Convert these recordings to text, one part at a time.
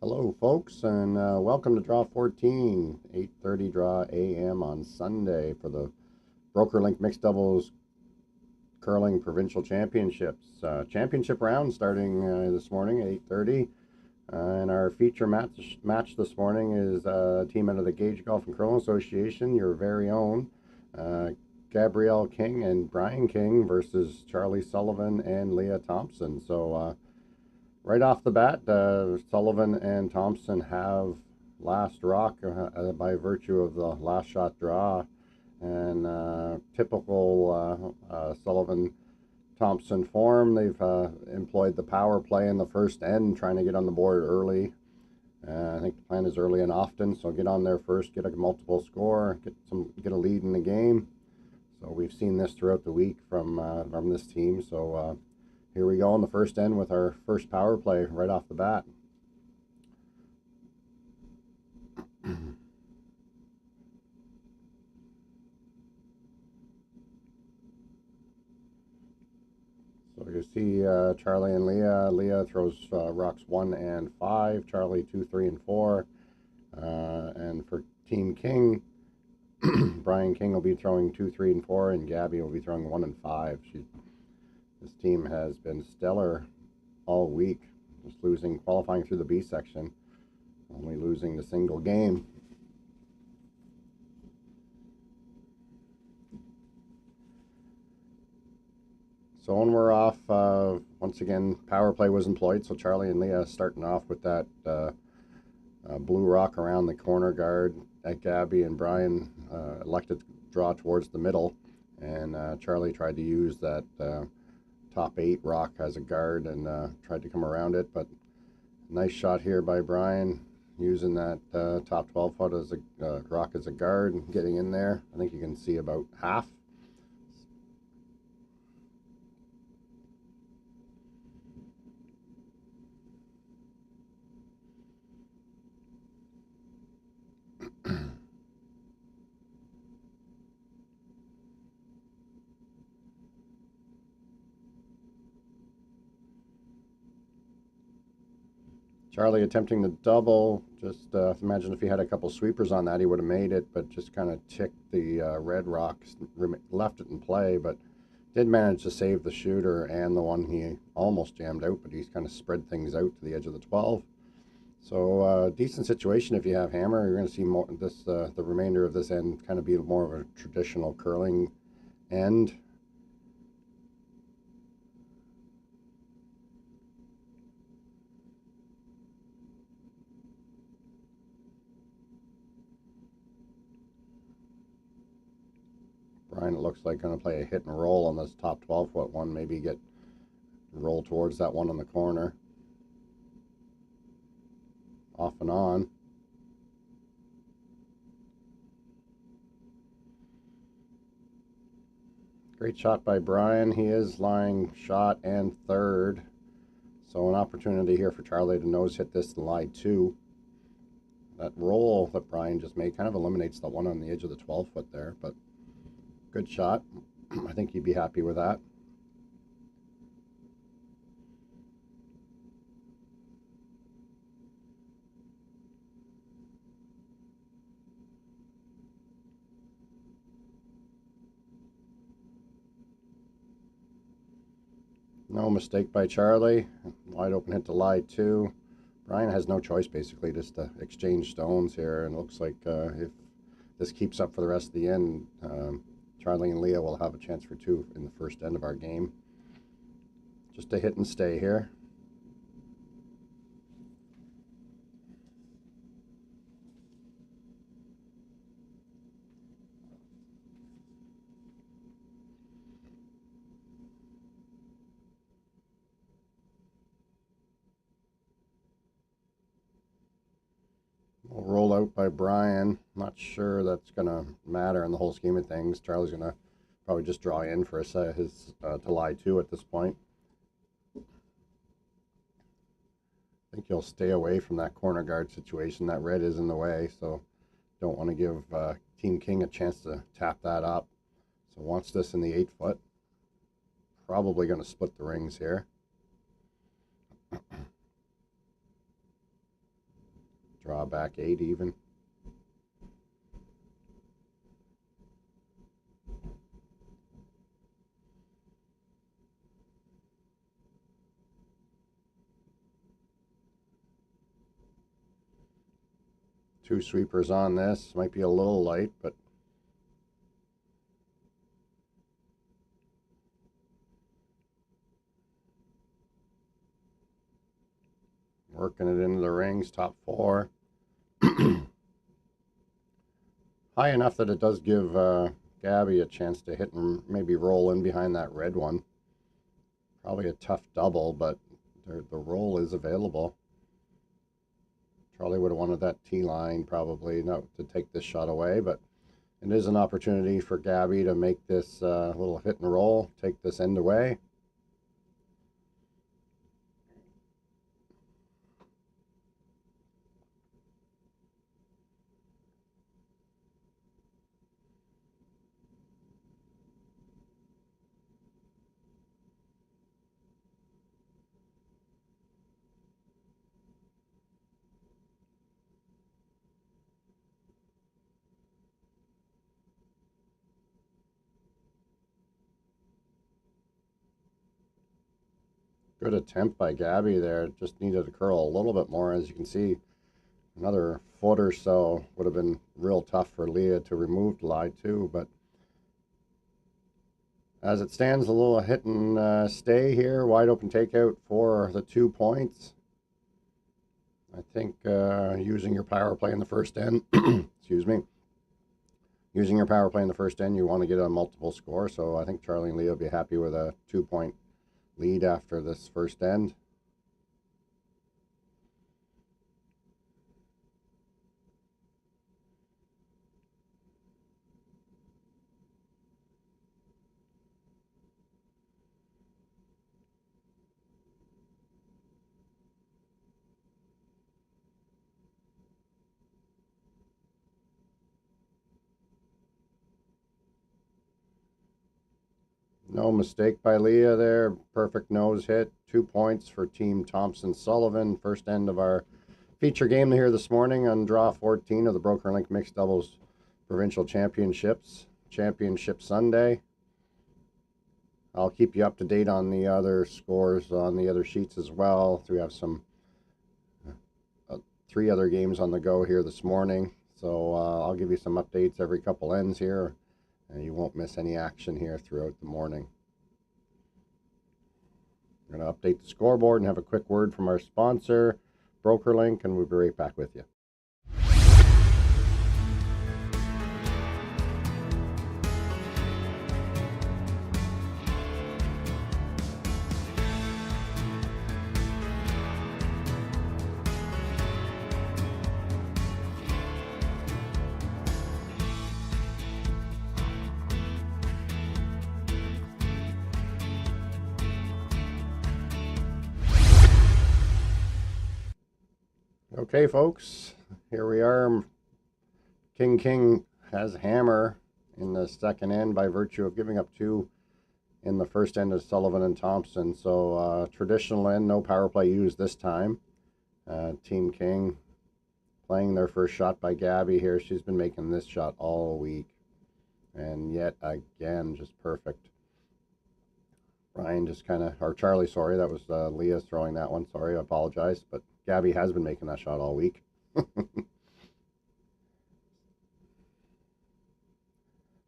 Hello, folks, and welcome to Draw 14, 8:30 Draw a.m. on Sunday for the BrokerLink Mixed Doubles Curling Provincial Championships. Championship round starting this morning at 8:30. And our feature match this morning is a team out of the Gage Golf and Curling Association, your very own Gabrielle King and Brian King versus Charlie Sullivan and Leah Thompson. So right off the bat, Sullivan and Thompson have last rock by virtue of the last shot draw. And typical Sullivan Thompson form, they've employed the power play in the first end, trying to get on the board early. I think the plan is early and often, so get on there first, get a multiple score, get a lead in the game. So we've seen this throughout the week from this team. So here we go in the first end with our first power play right off the bat. So you see Charlie and Leah. Leah throws rocks 1 and 5. Charlie 2, 3, and 4. And for Team King, Brian King will be throwing 2, 3, and 4, and Gabby will be throwing 1 and 5. This team has been stellar all week, just qualifying through the B section, only losing the single game. So when we're off, once again, power play was employed. So Charlie and Leah starting off with that blue rock around the corner guard that Gabby and Brian elected to draw towards the middle. And Charlie tried to use that top 8 rock as a guard and tried to come around it. But nice shot here by Brian, using that top 12 foot as a rock as a guard and getting in there. I think you can see about half. Charlie attempting the double. Just imagine if he had a couple sweepers on that, he would have made it, but just kind of ticked the red rocks, left it in play, but did manage to save the shooter and the one he almost jammed out, but he's kind of spread things out to the edge of the 12. So decent situation if you have hammer. You're going to see more this the remainder of this end kind of be more of a traditional curling end. Brian, it looks like, going to play a hit and roll on this top 12 foot one, maybe roll towards that one in the corner. Off and on. Great shot by Brian. He is lying shot and third. So an opportunity here for Charlie to nose hit this and lie 2. That roll that Brian just made kind of eliminates the one on the edge of the 12 foot there, but good shot. I think he'd be happy with that. No mistake by Charlie. Wide open hit to lie 2. Brian has no choice basically, just to exchange stones here, and it looks like if this keeps up for the rest of the end, Charlie and Leah will have a chance for 2 in the first end of our game. Just a hit and stay here. Roll out by Brian. Not sure that's going to matter in the whole scheme of things. Charlie's going to probably just draw in for his to lie 2 at this point. I think he'll stay away from that corner guard situation. That red is in the way, so don't want to give Team King a chance to tap that up. So wants this in the 8 foot. Probably going to split the rings here. Draw back 8 even. Two sweepers on this. Might be a little light, but working it into the rings, top 4. High enough that it does give Gabby a chance to hit and maybe roll in behind that red one. Probably a tough double, but the roll is available. Charlie would have wanted that T line probably to take this shot away, but it is an opportunity for Gabby to make this little hit and roll, take this end away. Good attempt by Gabby there. Just needed to curl a little bit more. As you can see, another foot or so would have been real tough for Leah to remove the lie too. But as it stands, a little hit and stay here. Wide open takeout for the 2 points. I think using your power play in the first end, excuse me, using your power play in the first end, you want to get a multiple score. So I think Charlie and Leah will be happy with a 2-point lead after this first end. No mistake by Leah there. Perfect nose hit. 2 points for Team Thompson-Sullivan. First end of our feature game here this morning on draw 14 of the BrokerLink Mixed Doubles Provincial Championships. Championship Sunday. I'll keep you up to date on the other scores on the other sheets as well. We have some 3 other games on the go here this morning. So I'll give you some updates every couple ends here. And you won't miss any action here throughout the morning. I'm going to update the scoreboard and have a quick word from our sponsor, BrokerLink, and we'll be right back with you. Okay, folks, here we are. King has hammer in the second end by virtue of giving up 2 in the first end of Sullivan and Thompson. So traditional end, no power play used this time. Team King playing their first shot by Gabby here. She's been making this shot all week. And yet again, just perfect. Brian just kind of, or Charlie, sorry, that was Leah throwing that one. Sorry, I apologize. But Gabby has been making that shot all week.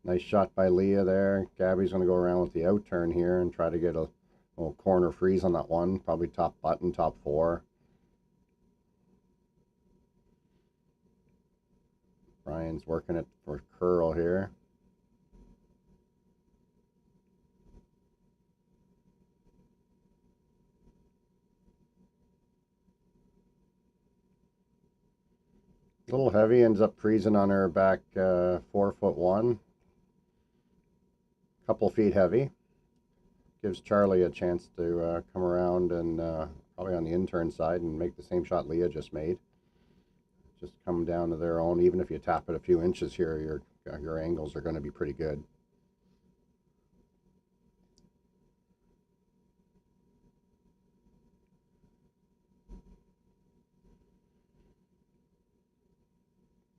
Nice shot by Leah there. Gabby's going to go around with the out turn here and try to get a little corner freeze on that one. Probably top button, top 4. Brian's working it for curl here. A little heavy, ends up freezing on her back 4'1". Couple feet heavy. Gives Charlie a chance to come around and probably on the in-turn side and make the same shot Leah just made. Just come down to their own. Even if you tap it a few inches here, your angles are going to be pretty good.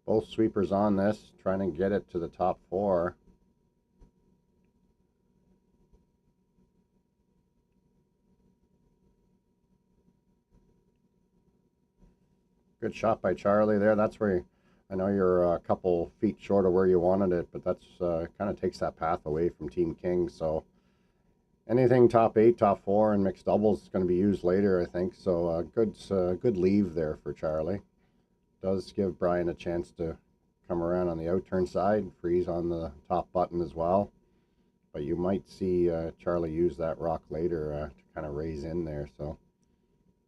Both sweepers on this, trying to get it to the top 4. Good shot by Charlie there. That's where I know you're a couple feet short of where you wanted it, but that's kind of takes that path away from Team King. So anything top 8, top 4, and mixed doubles is going to be used later, I think. So good leave there for Charlie. Does give Brian a chance to come around on the outturn side, freeze on the top button as well. But you might see Charlie use that rock later to kind of raise in there. So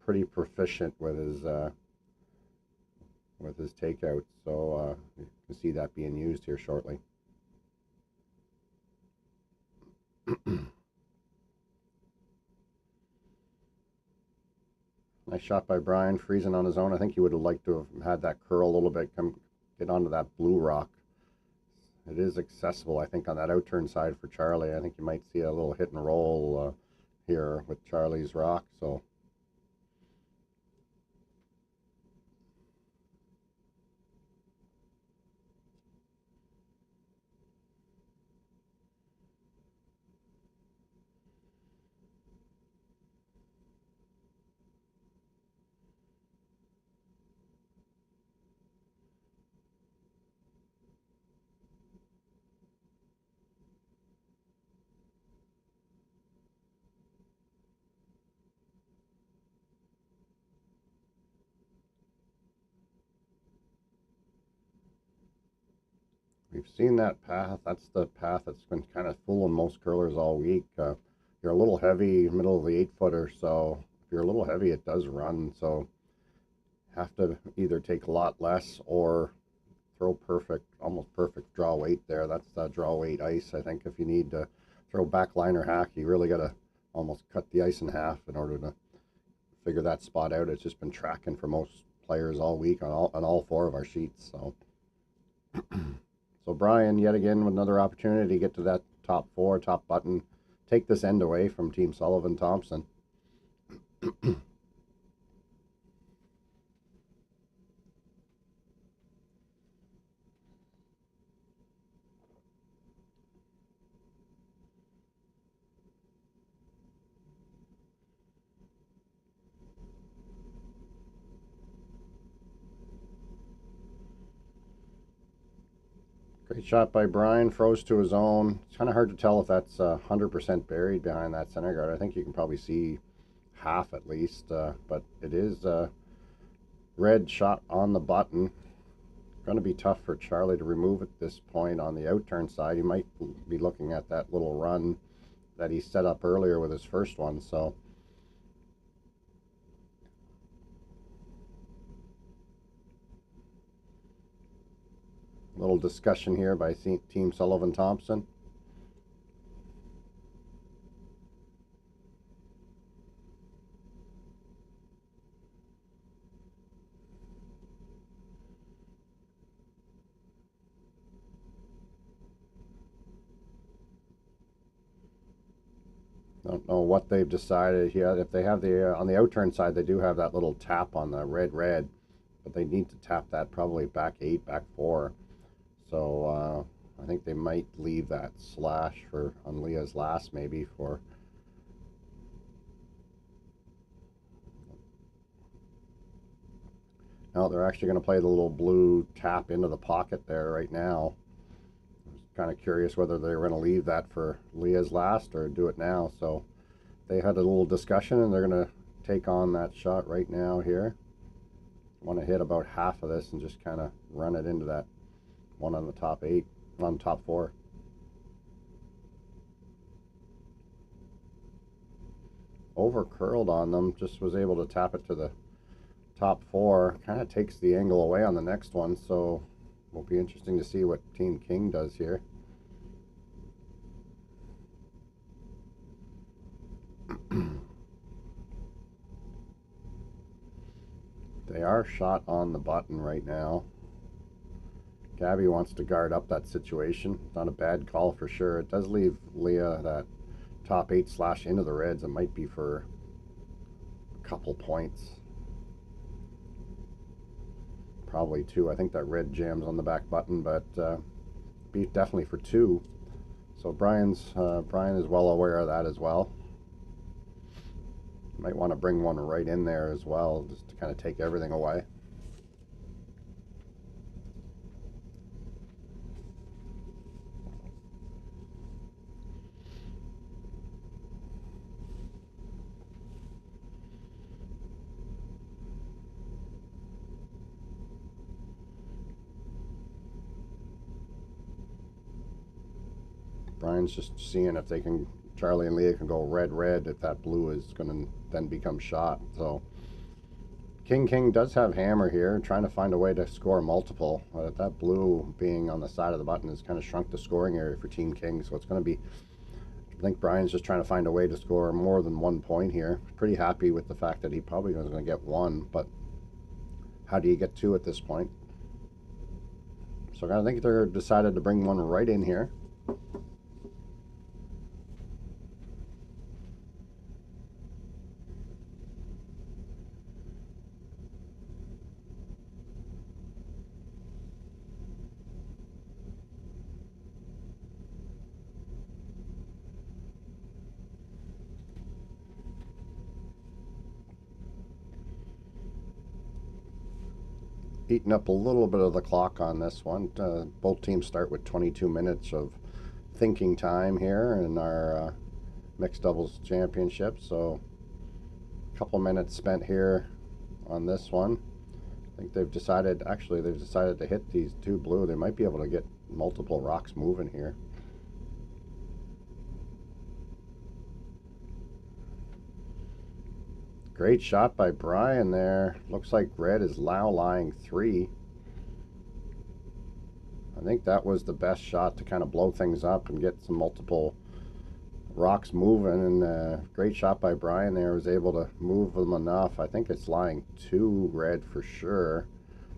pretty proficient with his takeout. So you can see that being used here shortly. Nice shot by Brian, freezing on his own. I think he would have liked to have had that curl a little bit, get onto that blue rock. It is accessible, I think, on that outturn side for Charlie. I think you might see a little hit and roll here with Charlie's rock. So we've seen that path. That's the path that's been kind of fooling most curlers all week. You're a little heavy, middle of the 8-footer, so if you're a little heavy, it does run. So have to either take a lot less or throw perfect, almost perfect draw weight there. That's draw weight ice. I think if you need to throw back line or hack, you really got to almost cut the ice in half in order to figure that spot out. It's just been tracking for most players all week on all 4 of our sheets. So so Brian, yet again, with another opportunity to get to that top 4, top button, take this end away from Team Sullivan Thompson. Great shot by Brian, froze to his own. It's kind of hard to tell if that's 100% buried behind that center guard. I think you can probably see half at least, but it is red shot on the button. Going to be tough for Charlie to remove at this point on the outturn side. He might be looking at that little run that he set up earlier with his first one. So little discussion here by Team Sullivan Thompson. Don't know what they've decided here. If they have the on the outturn side, they do have that little tap on the red, but they need to tap that probably back 8, back 4. So I think they might leave that slash for on Leah's last, maybe for. No, they're actually going to play the little blue tap into the pocket there right now. I was kind of curious whether they were going to leave that for Leah's last or do it now. So they had a little discussion and they're going to take on that shot right now here. Want to hit about half of this and just kind of run it into that one on the top 8, on top 4. Over curled on them, just was able to tap it to the top 4. Kind of takes the angle away on the next one, so will be interesting to see what Team King does here. They are shot on the button right now. Gabby wants to guard up that situation. Not a bad call for sure. It does leave Leah that top 8 slash into the reds. It might be for a couple points. Probably 2. I think that red jams on the back button, but be definitely for 2. So Brian is well aware of that as well. Might want to bring one right in there as well, just to kind of take everything away. Brian's just seeing if they can, Charlie and Leah can go red, red, if that blue is going to then become shot. So King does have hammer here, trying to find a way to score multiple. That blue being on the side of the button has kind of shrunk the scoring area for Team King, so it's going to be, I think Brian's just trying to find a way to score more than 1 point here. Pretty happy with the fact that he probably was going to get 1, but how do you get 2 at this point? So I think they're decided to bring one right in here. Eating up a little bit of the clock on this one. Both teams start with 22 minutes of thinking time here in our mixed doubles championship. So a couple minutes spent here on this one. I think they've decided to hit these 2 blue. They might be able to get multiple rocks moving here. Great shot by Brian there. Looks like red is now lying 3. I think that was the best shot to kind of blow things up and get some multiple rocks moving. And great shot by Brian there. Was able to move them enough. I think it's lying 2 red for sure.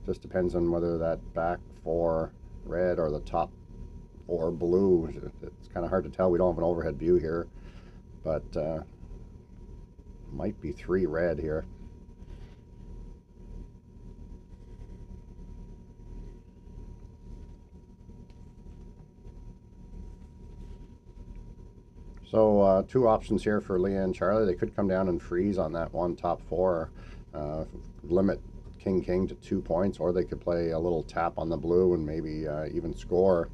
Just depends on whether that back 4 red or the top 4 blue. It's kind of hard to tell. We don't have an overhead view here, but might be 3 red here. So 2 options here for Leah and Charlie. They could come down and freeze on that one top 4, limit King to 2 points, or they could play a little tap on the blue and maybe even score.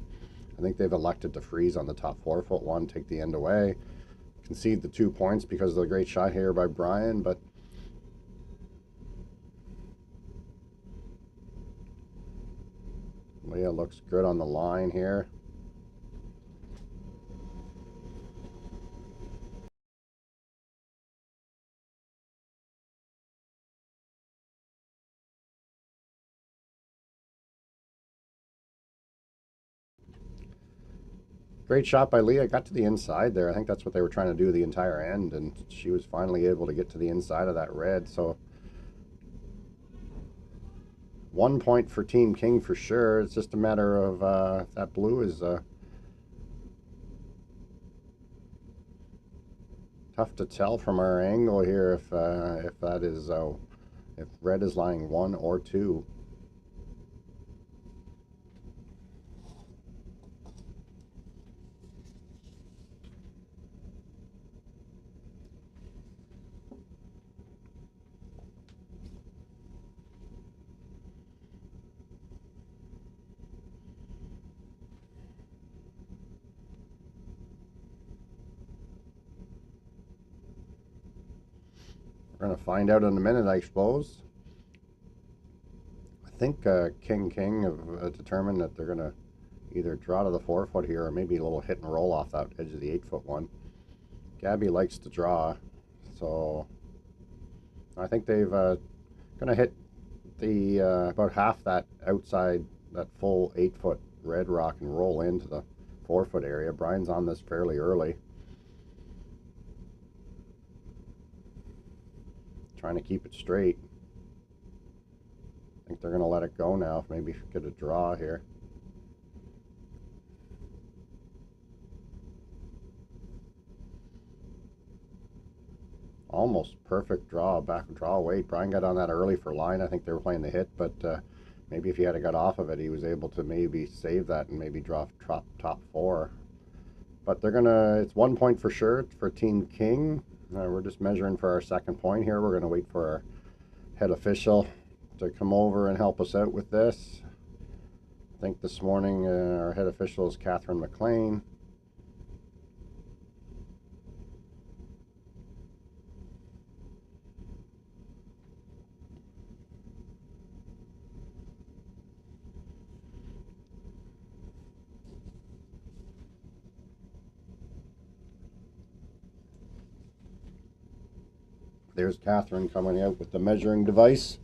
I think they've elected to freeze on the top 4-foot one, take the end away, concede the 2 points because of the great shot here by Brian, but Leah looks good on the line here. Great shot by Leah. Got to the inside there. I think that's what they were trying to do the entire end, and she was finally able to get to the inside of that red. So 1 point for Team King for sure. It's just a matter of that blue is tough to tell from our angle here if that is if red is lying 1 or 2. We're going to find out in a minute, I suppose. I think King have determined that they're going to either draw to the 4-foot here or maybe a little hit and roll off that edge of the 8-foot one. Gabby likes to draw, so I think they've going to hit the about half that outside, that full 8-foot red rock and roll into the 4-foot area. Brian's on this fairly early, trying to keep it straight. I think they're going to let it go now. Maybe get a draw here. Almost perfect draw, back draw weight. Brian got on that early for line. I think they were playing the hit, but maybe if he had got off of it, he was able to maybe save that and maybe draw top four. But they're gonna, it's 1 point for sure for Team King. We're just measuring for our second point here. We're gonna wait for our head official to come over and help us out with this. I think this morning our head official is Catherine McLean. There's Catherine coming out with the measuring device.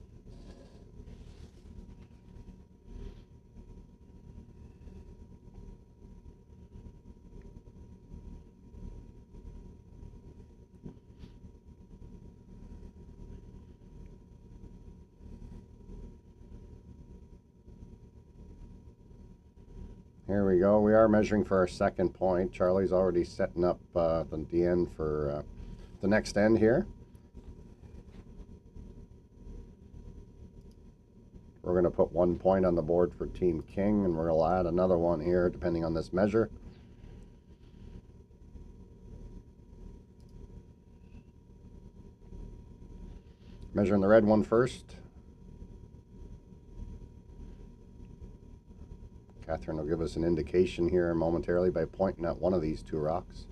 Here we go. We are measuring for our second point. Charlie's already setting up the end for the next end here. We're going to put 1 point on the board for Team King, and we're going to add another one here depending on this measure. Measuring the red one first. Catherine will give us an indication here momentarily by pointing at one of these two rocks.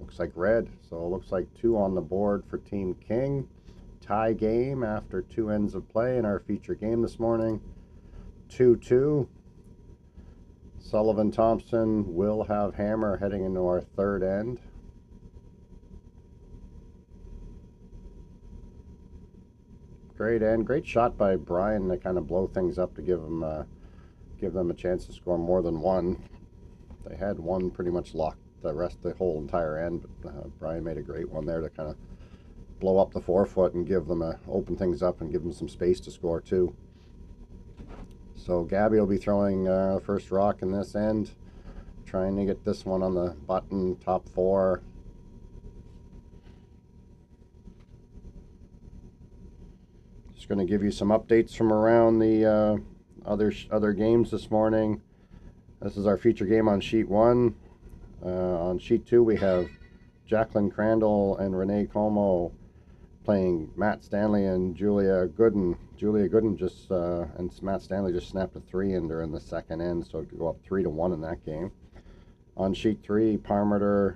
Looks like red, so it looks like 2 on the board for Team King. Tie game after 2 ends of play in our feature game this morning. 2-2. Sullivan Thompson will have hammer heading into our third end. Great end, great shot by Brian to kind of blow things up to give them a chance to score more than one. They had one pretty much locked the whole entire end, but Brian made a great one there to kind of blow up the 4-foot and give them open things up and give them some space to score too. So Gabby will be throwing the first rock in this end, trying to get this one on the button, top 4. Just going to give you some updates from around the other games this morning. This is our feature game on sheet 1. On sheet 2 we have Jacqueline Crandall and Renee Como playing Matt Stanley and Julia Gooden. Julia Gooden just and Matt Stanley just snapped a 3 during the second end, so it could go up 3-1 in that game. On sheet 3, Parmiter,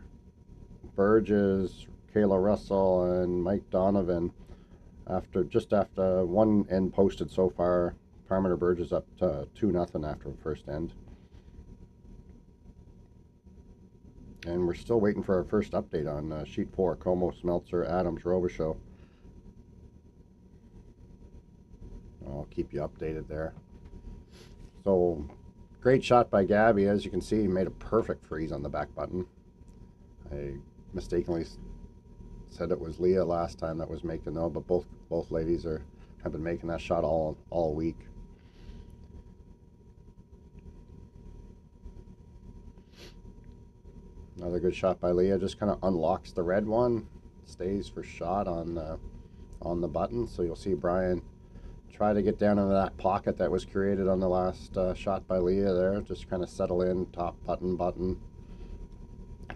Burgess, Kayla Russell, and Mike Donovan. Just after one end posted so far, Parmiter Burgess up to 2-0 after the first end. And we're still waiting for our first update on sheet 4, Como, Smeltzer, Adams, Robichaux. I'll keep you updated there. So, great shot by Gabby. As you can see, he made a perfect freeze on the back button. I mistakenly said it was Leah last time that was making though, but both ladies have been making that shot all week. Another good shot by Leah. Just kind of unlocks the red one, stays for shot on the button. So you'll see Brian try to get down into that pocket that was created on the last shot by Leah there. Just kind of settle in, top button.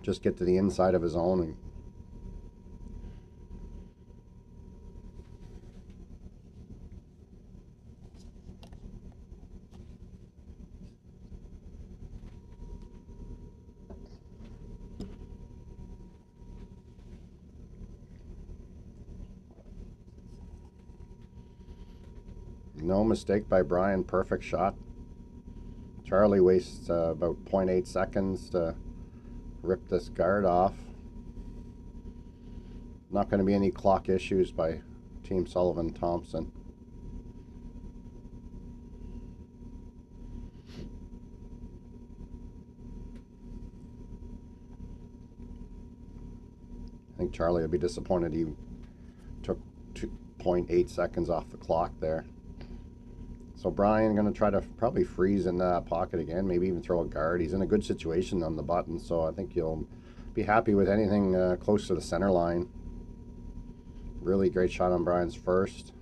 Just get to the inside of his own. And no mistake by Brian, perfect shot. Charlie wastes about 0.8 seconds to rip this guard off. Not going to be any clock issues by Team Sullivan Thompson. I think Charlie will be disappointed he took 2.8 seconds off the clock there. So Brian going to try to probably freeze in that pocket again, maybe even throw a guard. He's in a good situation on the button, so I think he'll be happy with anything close to the center line. Really great shot on Brian's first.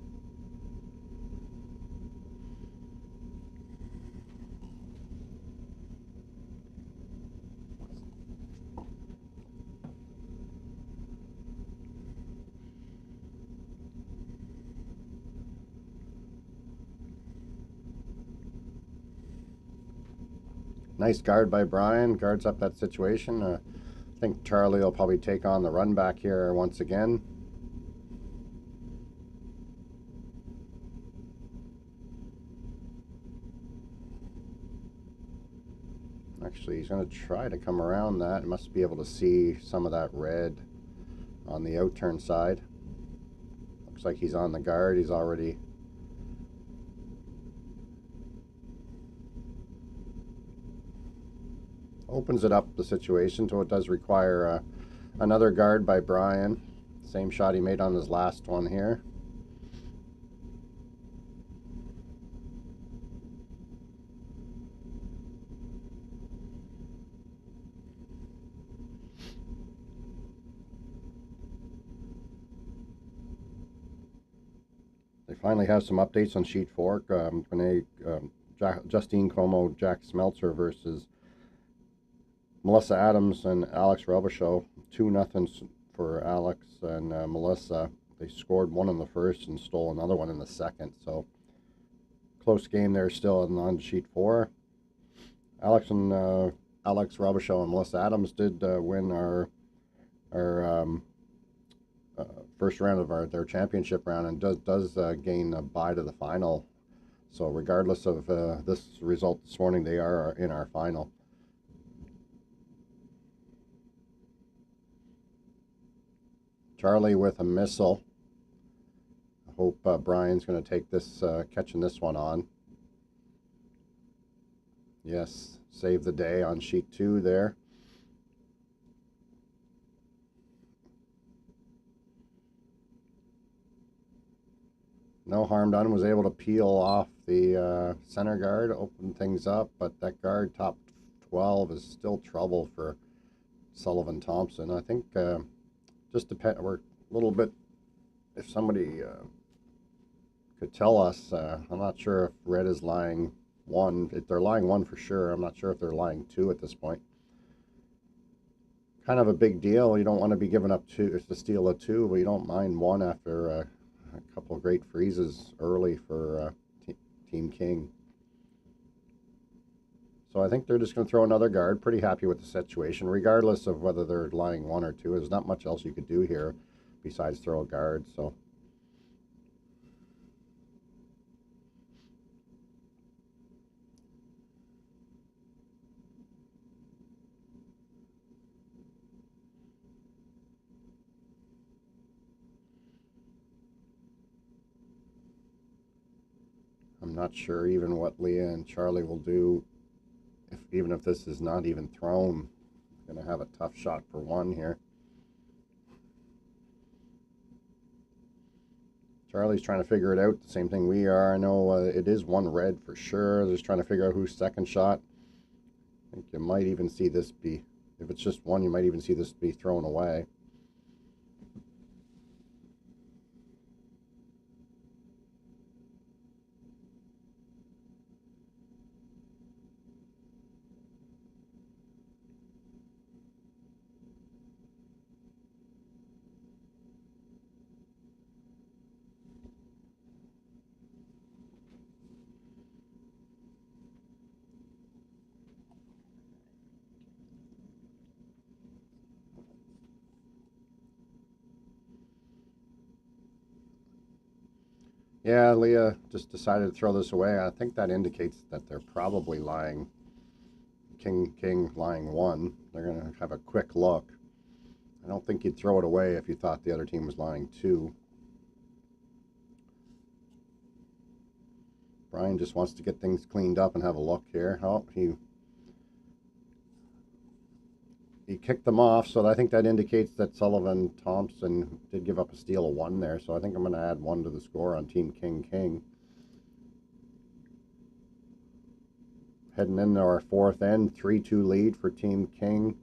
Nice guard by Brian. Guards up that situation. I think Charlie will probably take on the run back here once again. Actually, he's going to try to come around that. He must be able to see some of that red on the outturn side. Looks like he's on the guard. He's already... opens it up, the situation, so it does require another guard by Brian. Same shot he made on his last one here. They finally have some updates on sheet 4. Justine Como, Jack Smeltzer versus Melissa Adams and Alex Robichaud. 2-0 for Alex and Melissa. They scored one in the first and stole another one in the second. So close game there still on sheet 4. Alex Robichaud and Melissa Adams did win our first round of their championship round, and does gain a bye to the final. So regardless of this result this morning, they are in our final. Charlie with a missile. I hope Brian's going to take this, catching this one on. Yes, save the day on sheet 2 there. No harm done. Was able to peel off the center guard, open things up, but that guard top 12 is still trouble for Sullivan Thompson. I think just we're a little bit, if somebody could tell us, I'm not sure if red is lying 1. If they're lying 1 for sure, I'm not sure if they're lying 2 at this point. Kind of a big deal. You don't want to be giving up 2 to steal a 2, but you don't mind 1 after a couple of great freezes early for Team King. So I think they're just going to throw another guard. Pretty happy with the situation, regardless of whether they're lying 1 or 2. There's not much else you could do here besides throw a guard. So I'm not sure even what Leah and Charlie will do, even if this is not even thrown. Going to have a tough shot for 1 here. Charlie's trying to figure it out, the same thing we are. I know it is 1 red for sure. They're just trying to figure out whose second shot. I think you might even see this be, if it's just 1, you might even see this be thrown away. Yeah, Leah just decided to throw this away. I think that indicates that they're probably lying. King lying 1. They're going to have a quick look. I don't think you'd throw it away if you thought the other team was lying 2. Brian just wants to get things cleaned up and have a look here. Oh, he kicked them off, so I think that indicates that Sullivan Thompson did give up a steal of 1 there. So I think I'm going to add 1 to the score on Team King. Heading into our 4th end, 3-2 lead for Team King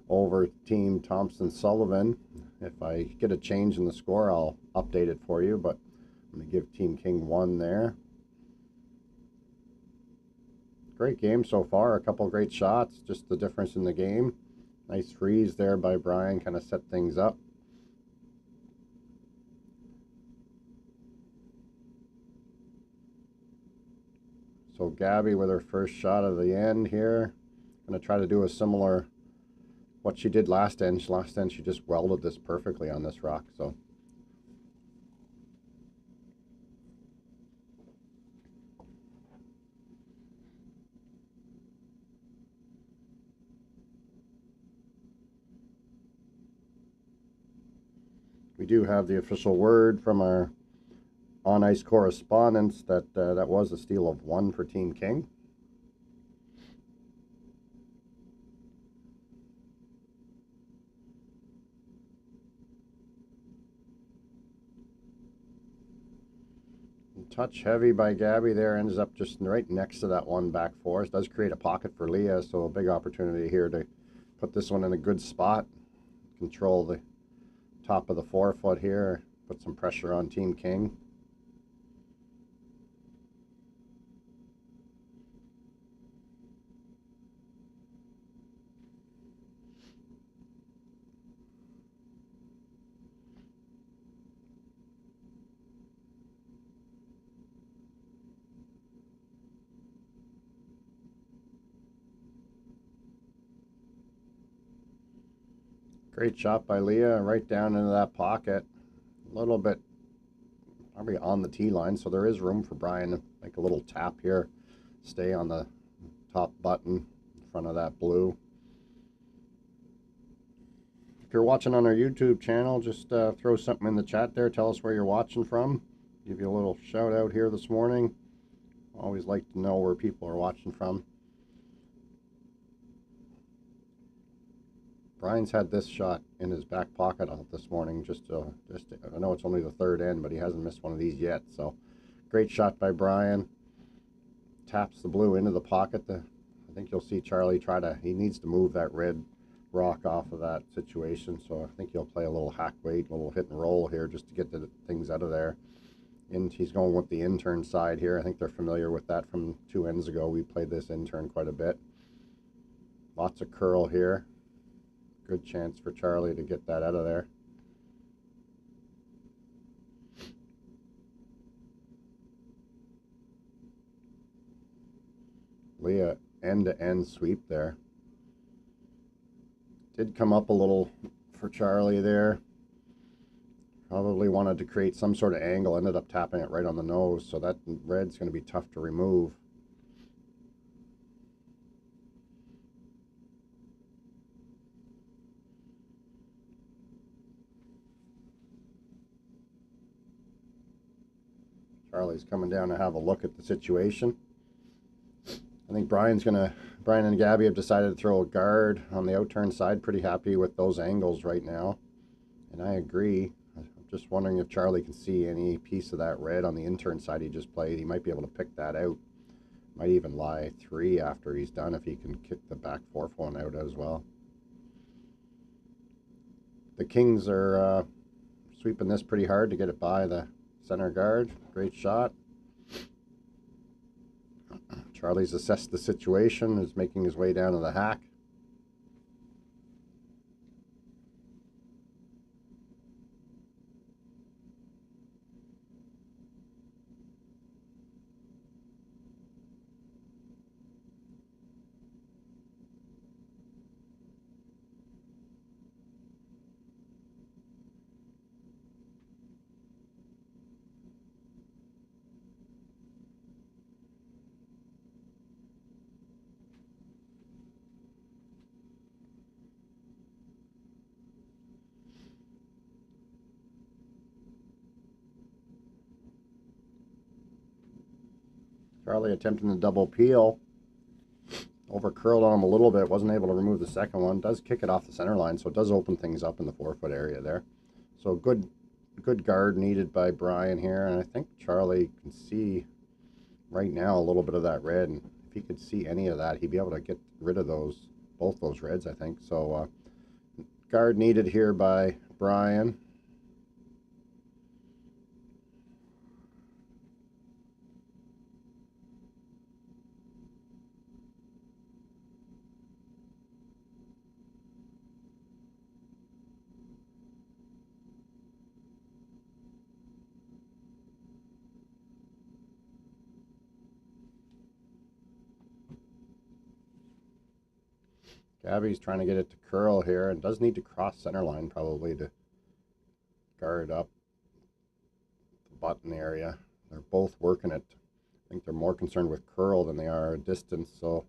over Team Thompson Sullivan. If I get a change in the score, I'll update it for you, but I'm going to give Team King 1 there. Great game so far. A couple great shots, just the difference in the game. Nice freeze there by Brian, kind of set things up. So Gabby with her first shot of the end here. Going to try to do a similar, what she did last end. Last end she just welded this perfectly on this rock. So we do have the official word from our on-ice correspondents that that was a steal of 1 for Team King. Touch heavy by Gabby there, ends up just right next to that one back force. Does create a pocket for Leah, so a big opportunity here to put this one in a good spot. Control the top of the forefoot here, put some pressure on Team King. Great shot by Leah, right down into that pocket. A little bit probably on the tee line, so there is room for Brian to make a little tap here. Stay on the top button in front of that blue. If you're watching on our YouTube channel, just throw something in the chat there. Tell us where you're watching from. Give you a little shout out here this morning. Always like to know where people are watching from. Brian's had this shot in his back pocket this morning. I know it's only the third end, but he hasn't missed one of these yet. So, great shot by Brian. Taps the blue into the pocket. I think you'll see Charlie he needs to move that red rock off of that situation. So I think he'll play a little hack weight, a little hit and roll here just to get the things out of there. And he's going with the intern side here. I think they're familiar with that from 2 ends ago. We played this intern quite a bit. Lots of curl here. Good chance for Charlie to get that out of there. Leah end-to-end sweep there. Did come up a little for Charlie there. Probably wanted to create some sort of angle. Ended up tapping it right on the nose. So that red's going to be tough to remove. Charlie's coming down to have a look at the situation. I think Brian and Gabby have decided to throw a guard on the outturn side. Pretty happy with those angles right now. And I agree. I'm just wondering if Charlie can see any piece of that red on the intern side he just played. He might be able to pick that out. Might even lie 3 after he's done if he can kick the back fourth one out as well. The Kings are sweeping this pretty hard to get it by the center guard. Great shot. Charlie's assessed the situation, is making his way down to the hack. Charlie attempting the double peel. Over curled on him a little bit. Wasn't able to remove the second one. Does kick it off the center line, so it does open things up in the forefoot area there. So good guard needed by Brian here. And I think Charlie can see right now a little bit of that red. And if he could see any of that, he'd be able to get rid of both those reds, I think. So guard needed here by Brian. Gabby's trying to get it to curl here and does need to cross center line probably to guard up the button area. They're both working it. I think they're more concerned with curl than they are distance, so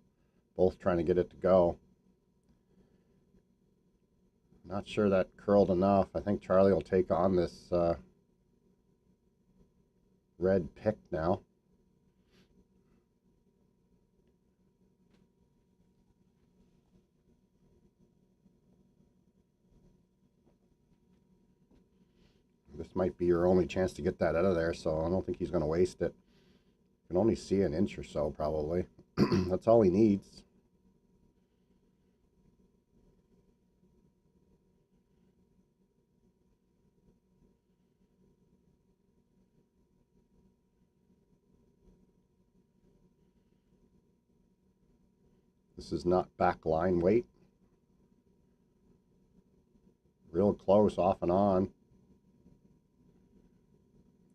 both trying to get it to go. Not sure that curled enough. I think Charlie will take on this red pick now. This might be your only chance to get that out of there, so I don't think he's going to waste it. You can only see an inch or so, probably. That's all he needs. This is not back line weight. Real close, off and on.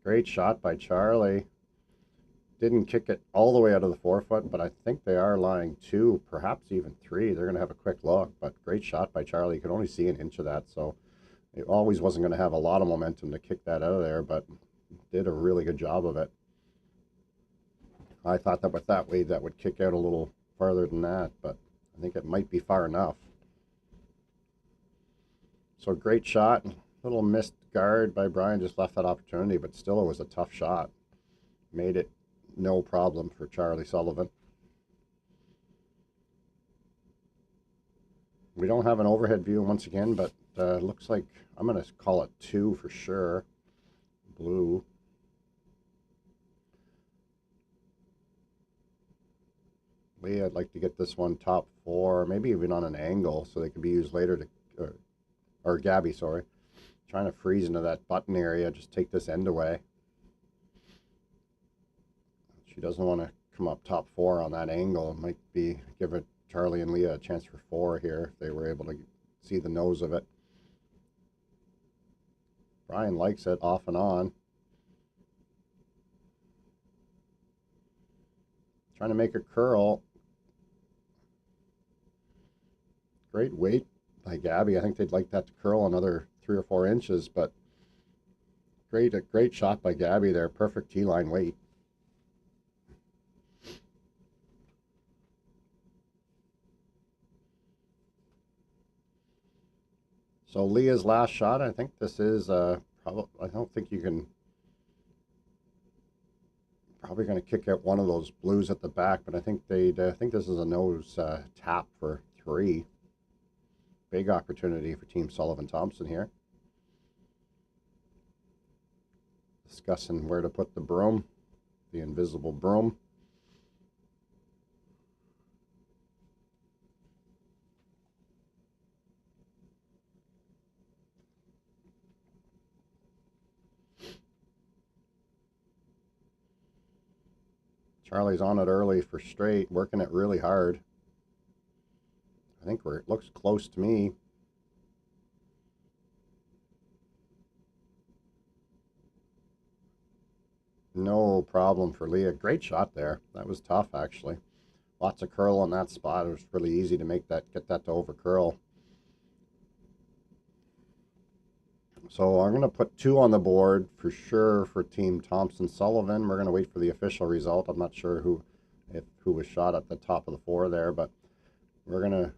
Great shot by Charlie. Didn't kick it all the way out of the forefoot, but I think they are lying 2, perhaps even 3. They're going to have a quick look, but great shot by Charlie. You could only see an inch of that, so it always wasn't going to have a lot of momentum to kick that out of there, but did a really good job of it. I thought that with that weight, that would kick out a little farther than that, but I think it might be far enough. So great shot. Little missed guard by Brian, just left that opportunity, but still it was a tough shot. Made it no problem for Charlie Sullivan. We don't have an overhead view once again, but looks like I'm going to call it 2 for sure. Blue. Lee, I'd like to get this one top 4, maybe even on an angle so they can be used later to, or Gabby, sorry. Trying to freeze into that button area, just take this end away. She doesn't want to come up top 4 on that angle. It might be give it Charlie and Leah a chance for 4 here if they were able to see the nose of it. Brian likes it off and on. Trying to make a curl. Great weight by Gabby. I think they'd like that to curl another 3 or 4 inches, but a great shot by Gabby there. Perfect T-line weight. So Leah's last shot, I think this is probably, I don't think you can, probably going to kick out one of those blues at the back, but I think I think this is a nose tap for 3. Big opportunity for Team Sullivan-Thompson here. Discussing where to put the broom, the invisible broom. Charlie's on it early for straight, working it really hard. I think it looks close to me. No problem for Leah. Great shot there. That was tough, actually. Lots of curl on that spot. It was really easy to get that to over curl. So I'm going to put 2 on the board for sure for Team Thompson-Sullivan. We're going to wait for the official result. I'm not sure who was shot at the top of the 4 there, but we're going to,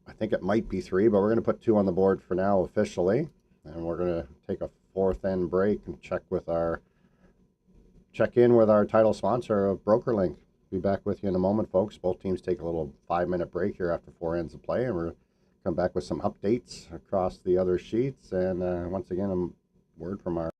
I think it might be 3, but we're going to put 2 on the board for now officially. And we're going to take a 4th end break and check in with our title sponsor of BrokerLink. Be back with you in a moment, folks. Both teams take a little 5-minute break here after 4 ends of play, and we're come back with some updates across the other sheets. And once again, a word from our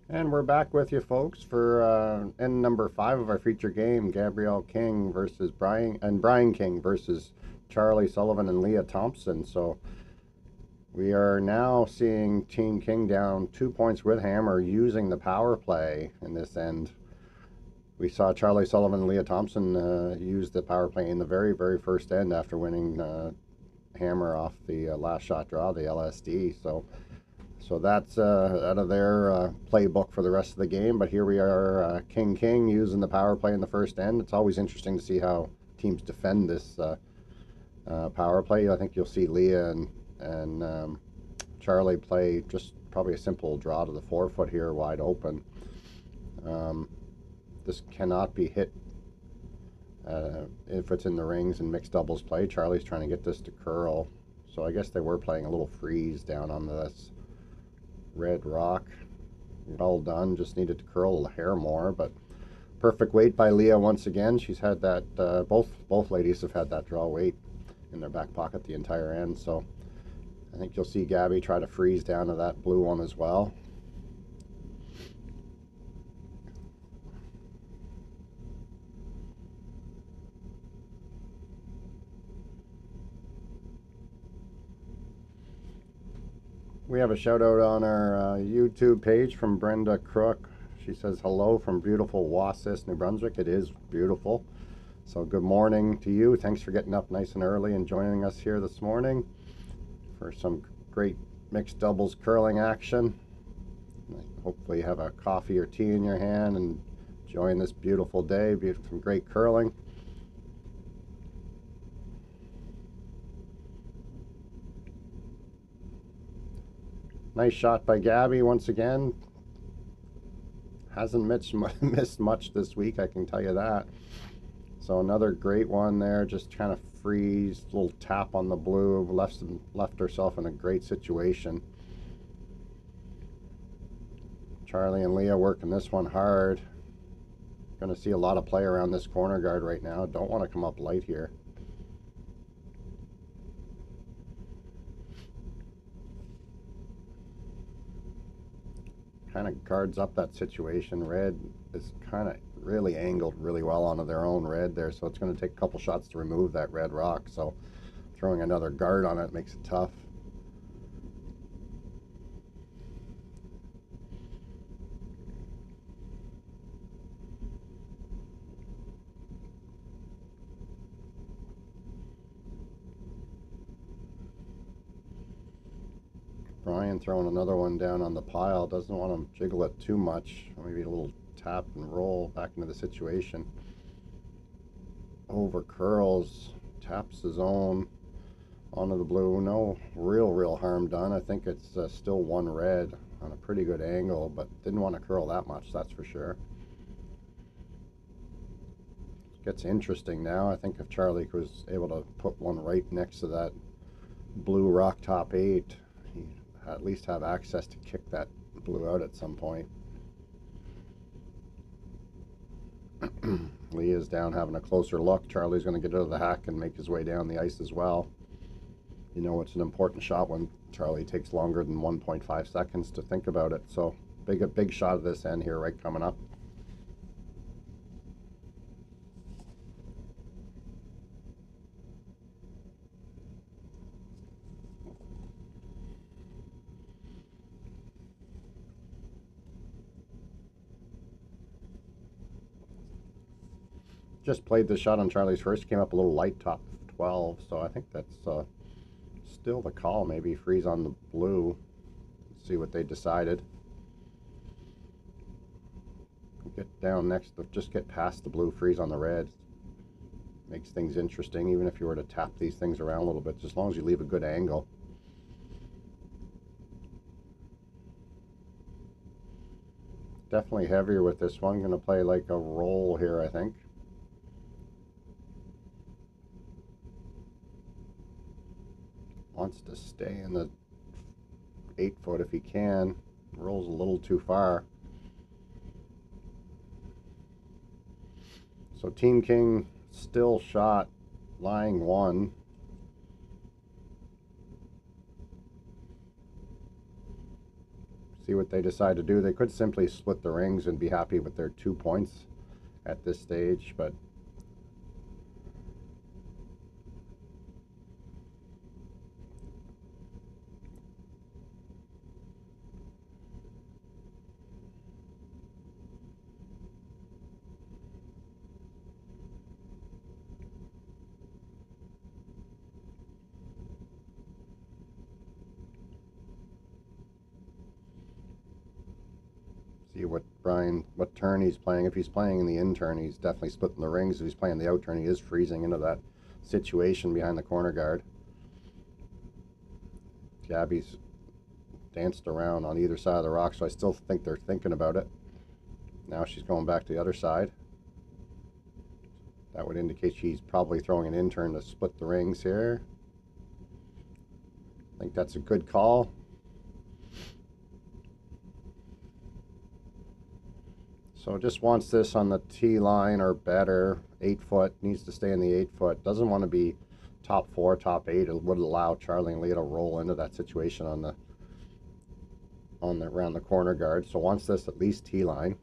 And we're back with you, folks, for end number 5 of our feature game: Gabrielle King versus Brian King versus Charlie Sullivan and Leah Thompson. So we are now seeing Team King down 2 points with hammer, using the power play in this end. We saw Charlie Sullivan and Leah Thompson use the power play in the very, very first end after winning hammer off the last shot draw, the LSD. So that's out of their playbook for the rest of the game. But here we are, King using the power play in the first end. It's always interesting to see how teams defend this power play. I think you'll see Leah and Charlie play just probably a simple draw to the forefoot here, wide open. This cannot be hit if it's in the rings and mixed doubles play. Charlie's trying to get this to curl. So I guess they were playing a little freeze down on this red rock. Well done, just needed to curl a hair more, but perfect weight by Leah once again. She's had that, both ladies have had that draw weight in their back pocket the entire end, so I think you'll see Gabby try to freeze down to that blue one as well. We have a shout out on our YouTube page from Brenda Crook. She says hello from beautiful Wasis, New Brunswick. It is beautiful. So good morning to you. Thanks for getting up nice and early and joining us here this morning for some great mixed doubles curling action. Hopefully you have a coffee or tea in your hand and enjoying this beautiful day. Some great curling. Nice shot by Gabby once again. Hasn't missed much this week, I can tell you that. So another great one there, just kind of freeze, little tap on the blue, left herself in a great situation. Charlie and Leah working this one hard. Going to see a lot of play around this corner guard right now. Don't want to come up light here. Kind of guards up that situation. Red is kind of really angled really well onto their own red there, so it's going to take a couple shots to remove that red rock. So throwing another guard on it makes it tough. Brian throwing another one down on the pile. Doesn't want to jiggle it too much. Maybe a little tap and roll back into the situation. Over curls, taps his own onto the blue. No real harm done. I think it's still one red on a pretty good angle, but didn't want to curl that much, that's for sure. Gets interesting now. I think if Charlie was able to put one right next to that blue rock top 8, he'd at least have access to kick that blue out at some point. Leah's down having a closer look. Charlie's going to get out of the hack and make his way down the ice as well. You know, it's an important shot when Charlie takes longer than 1.5 seconds to think about it. So a big shot of this end here right coming up. Just played the shot on Charlie's first, came up a little light, top 12, so I think that's still the call. Maybe freeze on the blue. Let's see what they decided. Get down next, just get past the blue, freeze on the red. Makes things interesting, even if you were to tap these things around a little bit, just as long as you leave a good angle. Definitely heavier with this one. Going to play like a roll here, I think. Wants to stay in the 8-foot if he can. Rolls a little too far. So Team King still shot, lying 1. See what they decide to do. They could simply split the rings and be happy with their 2 points at this stage, but see what turn he's playing. If he's playing in the in turn, he's definitely splitting the rings. If he's playing the out turn, he is freezing into that situation behind the corner guard. Gabby's danced around on either side of the rock, so I still think they're thinking about it. Now she's going back to the other side. That would indicate she's probably throwing an in turn to split the rings here. I think that's a good call. So just wants this on the T line or better. 8 foot, needs to stay in the 8 foot. Doesn't want to be top 4, top 8. It would allow Charlie and Leah to roll into that situation on the around the corner guard. So wants this at least T line.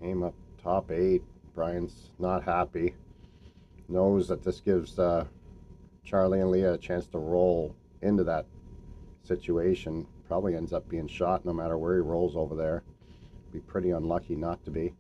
Came up top 8. Brian's not happy. Knows that this gives Charlie and Leah a chance to roll into that situation. Probably ends up being shot no matter where he rolls over there. Be pretty unlucky not to be.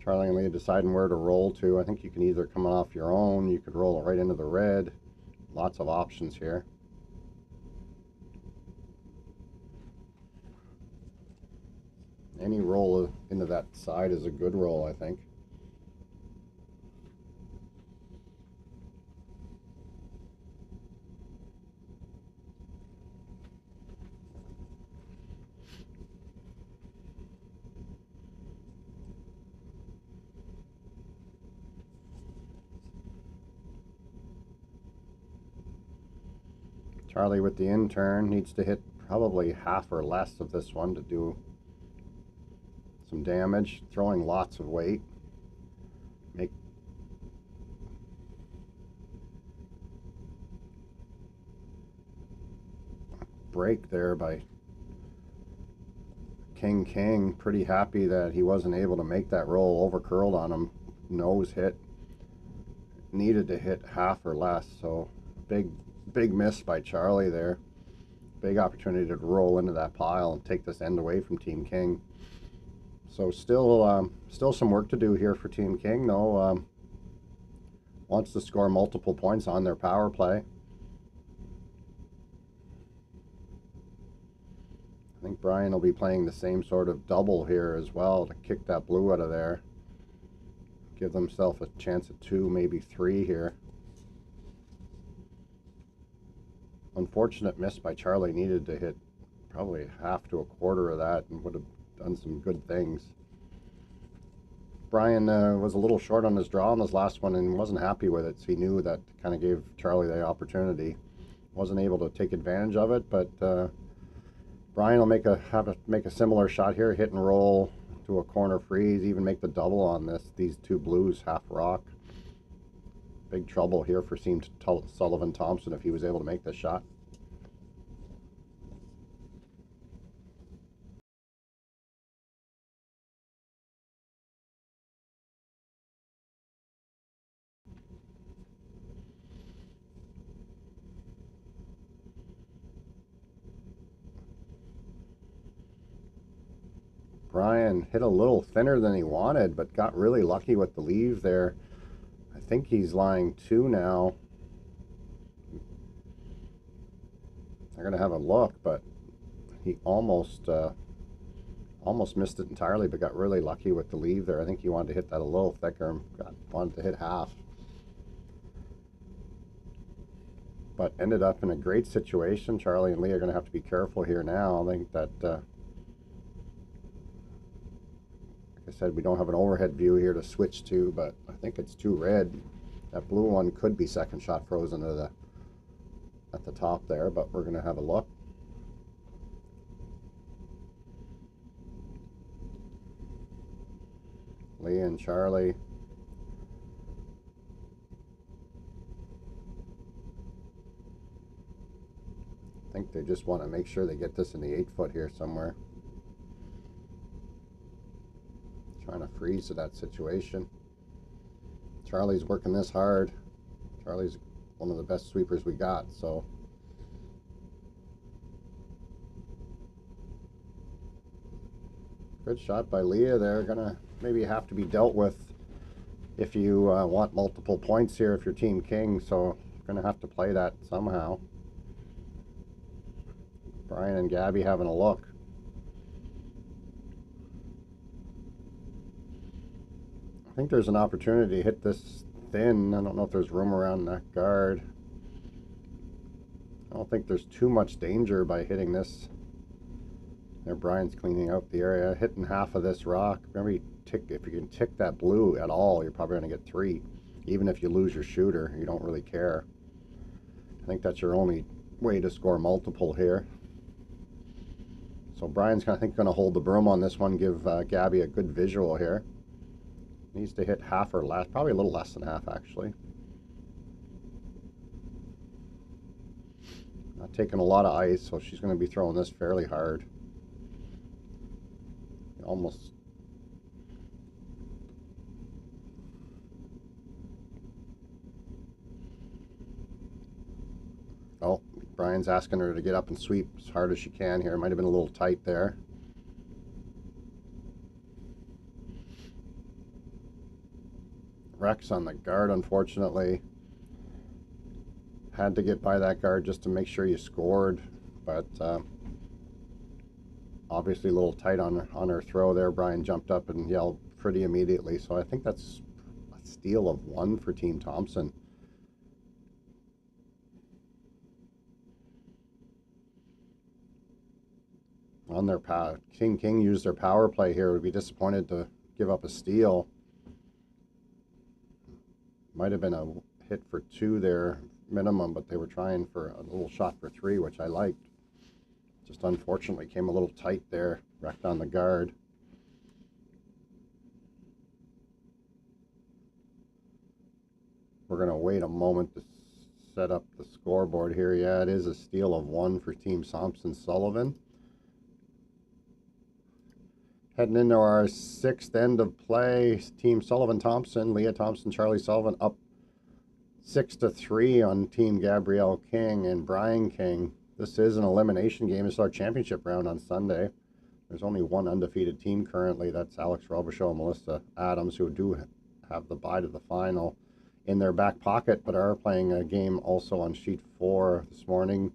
Charlie and Leah deciding where to roll to. I think you can either come off your own, you could roll it right into the red. Lots of options here. Any roll into that side is a good roll, I think. Charlie with the in turn needs to hit probably half or less of this one to do some damage. Throwing lots of weight. Make break there by King. Pretty happy that he wasn't able to make that roll. Over curled on him. Nose hit. Needed to hit half or less, so big miss by Charlie there. Big opportunity to roll into that pile and take this end away from Team King. So still some work to do here for Team King, though. Wants to score multiple points on their power play. I think Brian will be playing the same sort of double here as well to kick that blue out of there. Give themselves a chance at 2, maybe 3 here. Unfortunate miss by Charlie. Needed to hit probably half to a quarter of that and would have done some good things. Brian was a little short on his draw on this last one and wasn't happy with it, so he knew that kind of gave Charlie the opportunity. Wasn't able to take advantage of it, but Brian will make a similar shot here, hit and roll to a corner freeze, even make the double on these 2 blues, half rock. Big trouble here for Team Sullivan Thompson if he was able to make this shot. Brian hit a little thinner than he wanted, but got really lucky with the leave there. I think he's lying 2 now. They're going to have a look, but he almost missed it entirely, but got really lucky with the leave there. I think he wanted to hit that a little thicker and wanted to hit half. But ended up in a great situation. Charlie and Lee are going to have to be careful here now. I think that, like I said, we don't have an overhead view here to switch to, but I think it's 2 red. That blue one could be second shot frozen to at the top there, but we're going to have a look. Leah and Charlie. I think they just want to make sure they get this in the 8-foot here somewhere. Trying to freeze to that situation. Charlie's working this hard. Charlie's one of the best sweepers we got, so good shot by Leah there. Gonna maybe have to be dealt with if you want multiple points here if you're Team King, so gonna have to play that somehow. Brian and Gabby having a look. I think there's an opportunity to hit this thin. I don't know if there's room around that guard. I don't think there's too much danger by hitting this. There, Brian's cleaning out the area, hitting half of this rock. Remember, if you can tick that blue at all, you're probably going to get 3. Even if you lose your shooter, you don't really care. I think that's your only way to score multiple here. So Brian's, I think, going to hold the broom on this one, give Gabby a good visual here. Needs to hit half or less, probably a little less than half, actually. Not taking a lot of ice, so she's going to be throwing this fairly hard. Almost. Oh, Brian's asking her to get up and sweep as hard as she can here. Might have been a little tight there. Rex on the guard, unfortunately. Had to get by that guard just to make sure you scored, but obviously a little tight on her throw there. Brian jumped up and yelled pretty immediately, so I think that's a steal of 1 for Team Thompson. On their power, King used their power play here. Would be disappointed to give up a steal. Might have been a hit for 2 there minimum, but they were trying for a little shot for 3, which I liked. Just unfortunately came a little tight there, wrecked on the guard. We're going to wait a moment to set up the scoreboard here. Yeah, it is a steal of 1 for Team Thompson-Sullivan. Heading into our 6th end of play, Team Sullivan-Thompson, Leah Thompson, Charlie Sullivan up 6-3 on Team Gabrielle King and Brian King. This is an elimination game. It's our championship round on Sunday. There's only one undefeated team currently. That's Alex Robichaud and Melissa Adams, who do have the bye to the final in their back pocket, but are playing a game also on sheet 4 this morning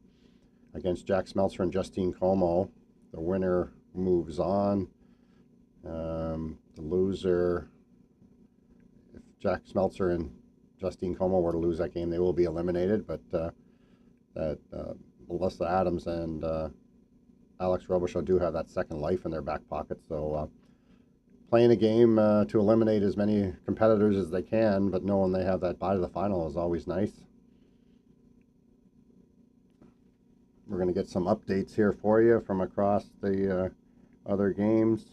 against Jack Smeltzer and Justine Como. The winner moves on. The loser, if Jack Smeltzer and Justine Como were to lose that game, they will be eliminated, but Melissa Adams and Alex Robichaud do have that second life in their back pocket, so playing a game to eliminate as many competitors as they can, but knowing they have that bye to the final is always nice. We're going to get some updates here for you from across the other games.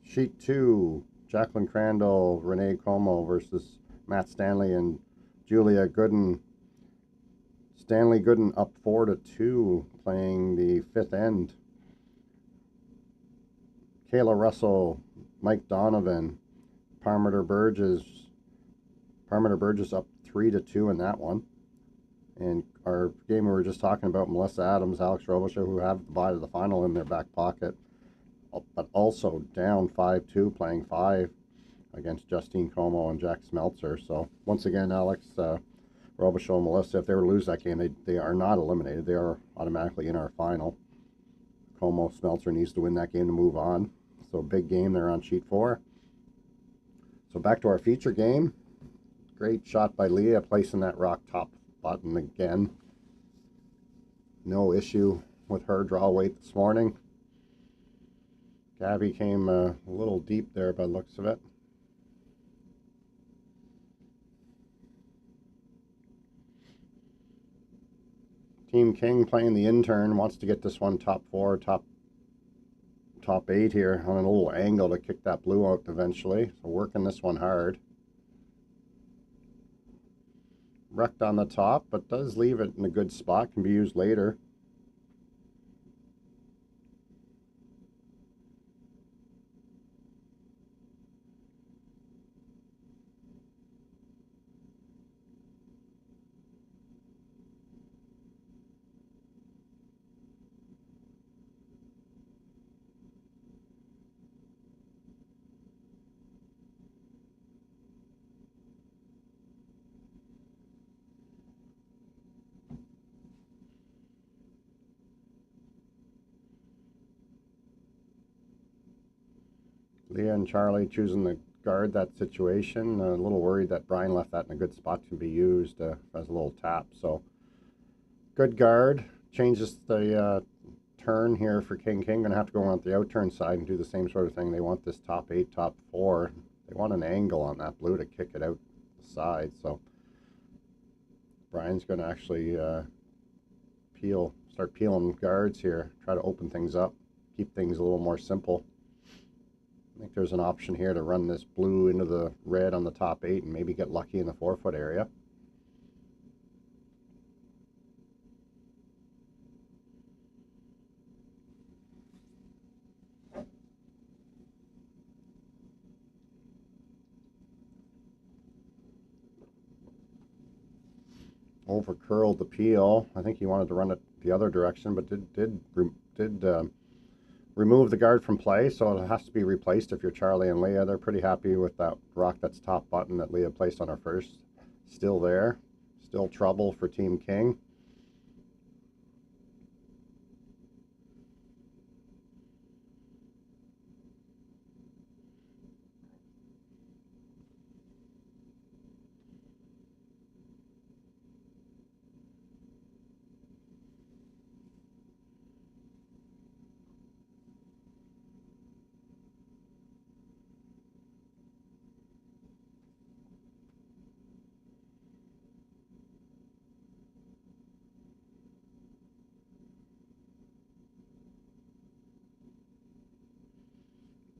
Sheet 2, Jacqueline Crandall, Renee Como versus Matt Stanley and Julia Gooden. Stanley Gooden up 4-2, playing the 5th end. Kayla Russell, Mike Donovan, Parmeter Burgess up 3-2 in that one. And our game we were just talking about, Melissa Adams, Alex Robichaud, who have the bye to the final in their back pocket, but also down 5-2, playing 5 against Justine Como and Jack Smeltzer. So once again, Alex, Robichaud and Melissa, if they were to lose that game, they are not eliminated. They are automatically in our final. Como Smeltzer needs to win that game to move on. So big game there on sheet 4. So back to our feature game. Great shot by Leah, placing that rock top button again. No issue with her draw weight this morning. Gabby came a little deep there by the looks of it. Team King playing the intern, wants to get this one top 4, top 8 here on a little angle to kick that blue out eventually. So working this one hard. Wrecked on the top, but does leave it in a good spot. Can be used later. Leah and Charlie choosing to guard that situation. A little worried that Brian left that in a good spot to be used as a little tap. So good guard. Changes the turn here for King. Going to have to go on the out-turn side and do the same sort of thing. They want this top 8, top 4. They want an angle on that blue to kick it out the side. So Brian's going to actually start peeling guards here. Try to open things up. Keep things a little more simple. I think there's an option here to run this blue into the red on the top 8 and maybe get lucky in the 4-foot area. Over curled the peel. I think he wanted to run it the other direction, but did remove the guard from play, so it has to be replaced if you're Charlie and Leah. They're pretty happy with that rock that's top button that Leah placed on her first. Still there. Still trouble for Team King.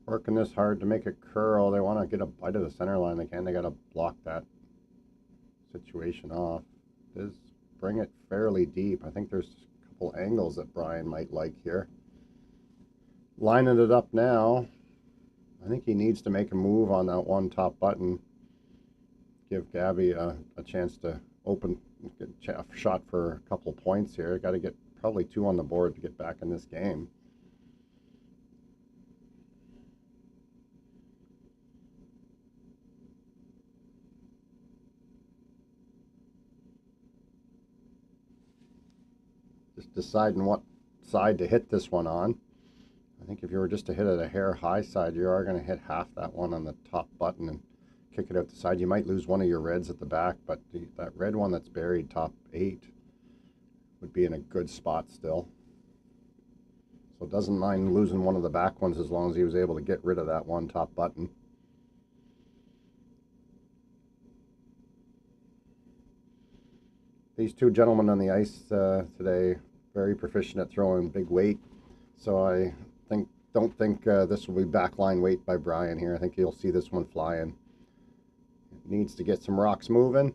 Working this hard to make it curl. They want to get a bite of the center line. They got to block that situation off. Does bring it fairly deep. I think there's a couple angles that Brian might like here. Lining it up now. I think he needs to make a move on that one top button. Give Gabby a chance to open, get a shot for a couple points here. Got to get probably 2 on the board to get back in this game. Just deciding what side to hit this one on. I think if you were just to hit it a hair high side, you are going to hit half that one on the top button and kick it out the side. You might lose one of your reds at the back, but that red one that's buried top 8 would be in a good spot still. So doesn't mind losing one of the back ones as long as he was able to get rid of that one top button. These two gentlemen on the ice today, very proficient at throwing big weight. So I don't think this will be backline weight by Brian here. I think you'll see this one flying. It needs to get some rocks moving.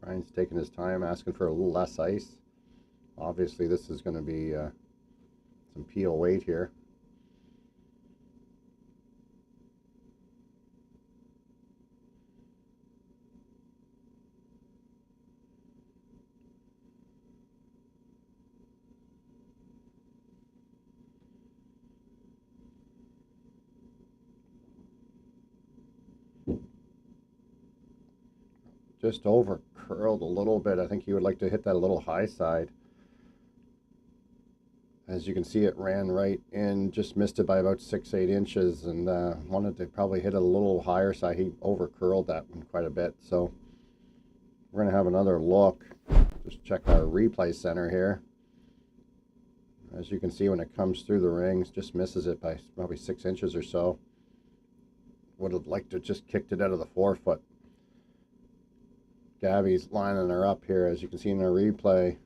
Brian's taking his time, asking for a little less ice. Obviously, this is going to be some peel weight here. Just over curled a little bit. I think he would like to hit that a little high side. As you can see, it ran right in, just missed it by about 6-8 inches, and wanted to probably hit it a little higher side. He over curled that one quite a bit. So we're going to have another look. Just check our replay center here. As you can see, when it comes through the rings, just misses it by probably 6 inches or so. Would have liked to just kicked it out of the forefoot. Gabby's lining her up here, as you can see in our replay,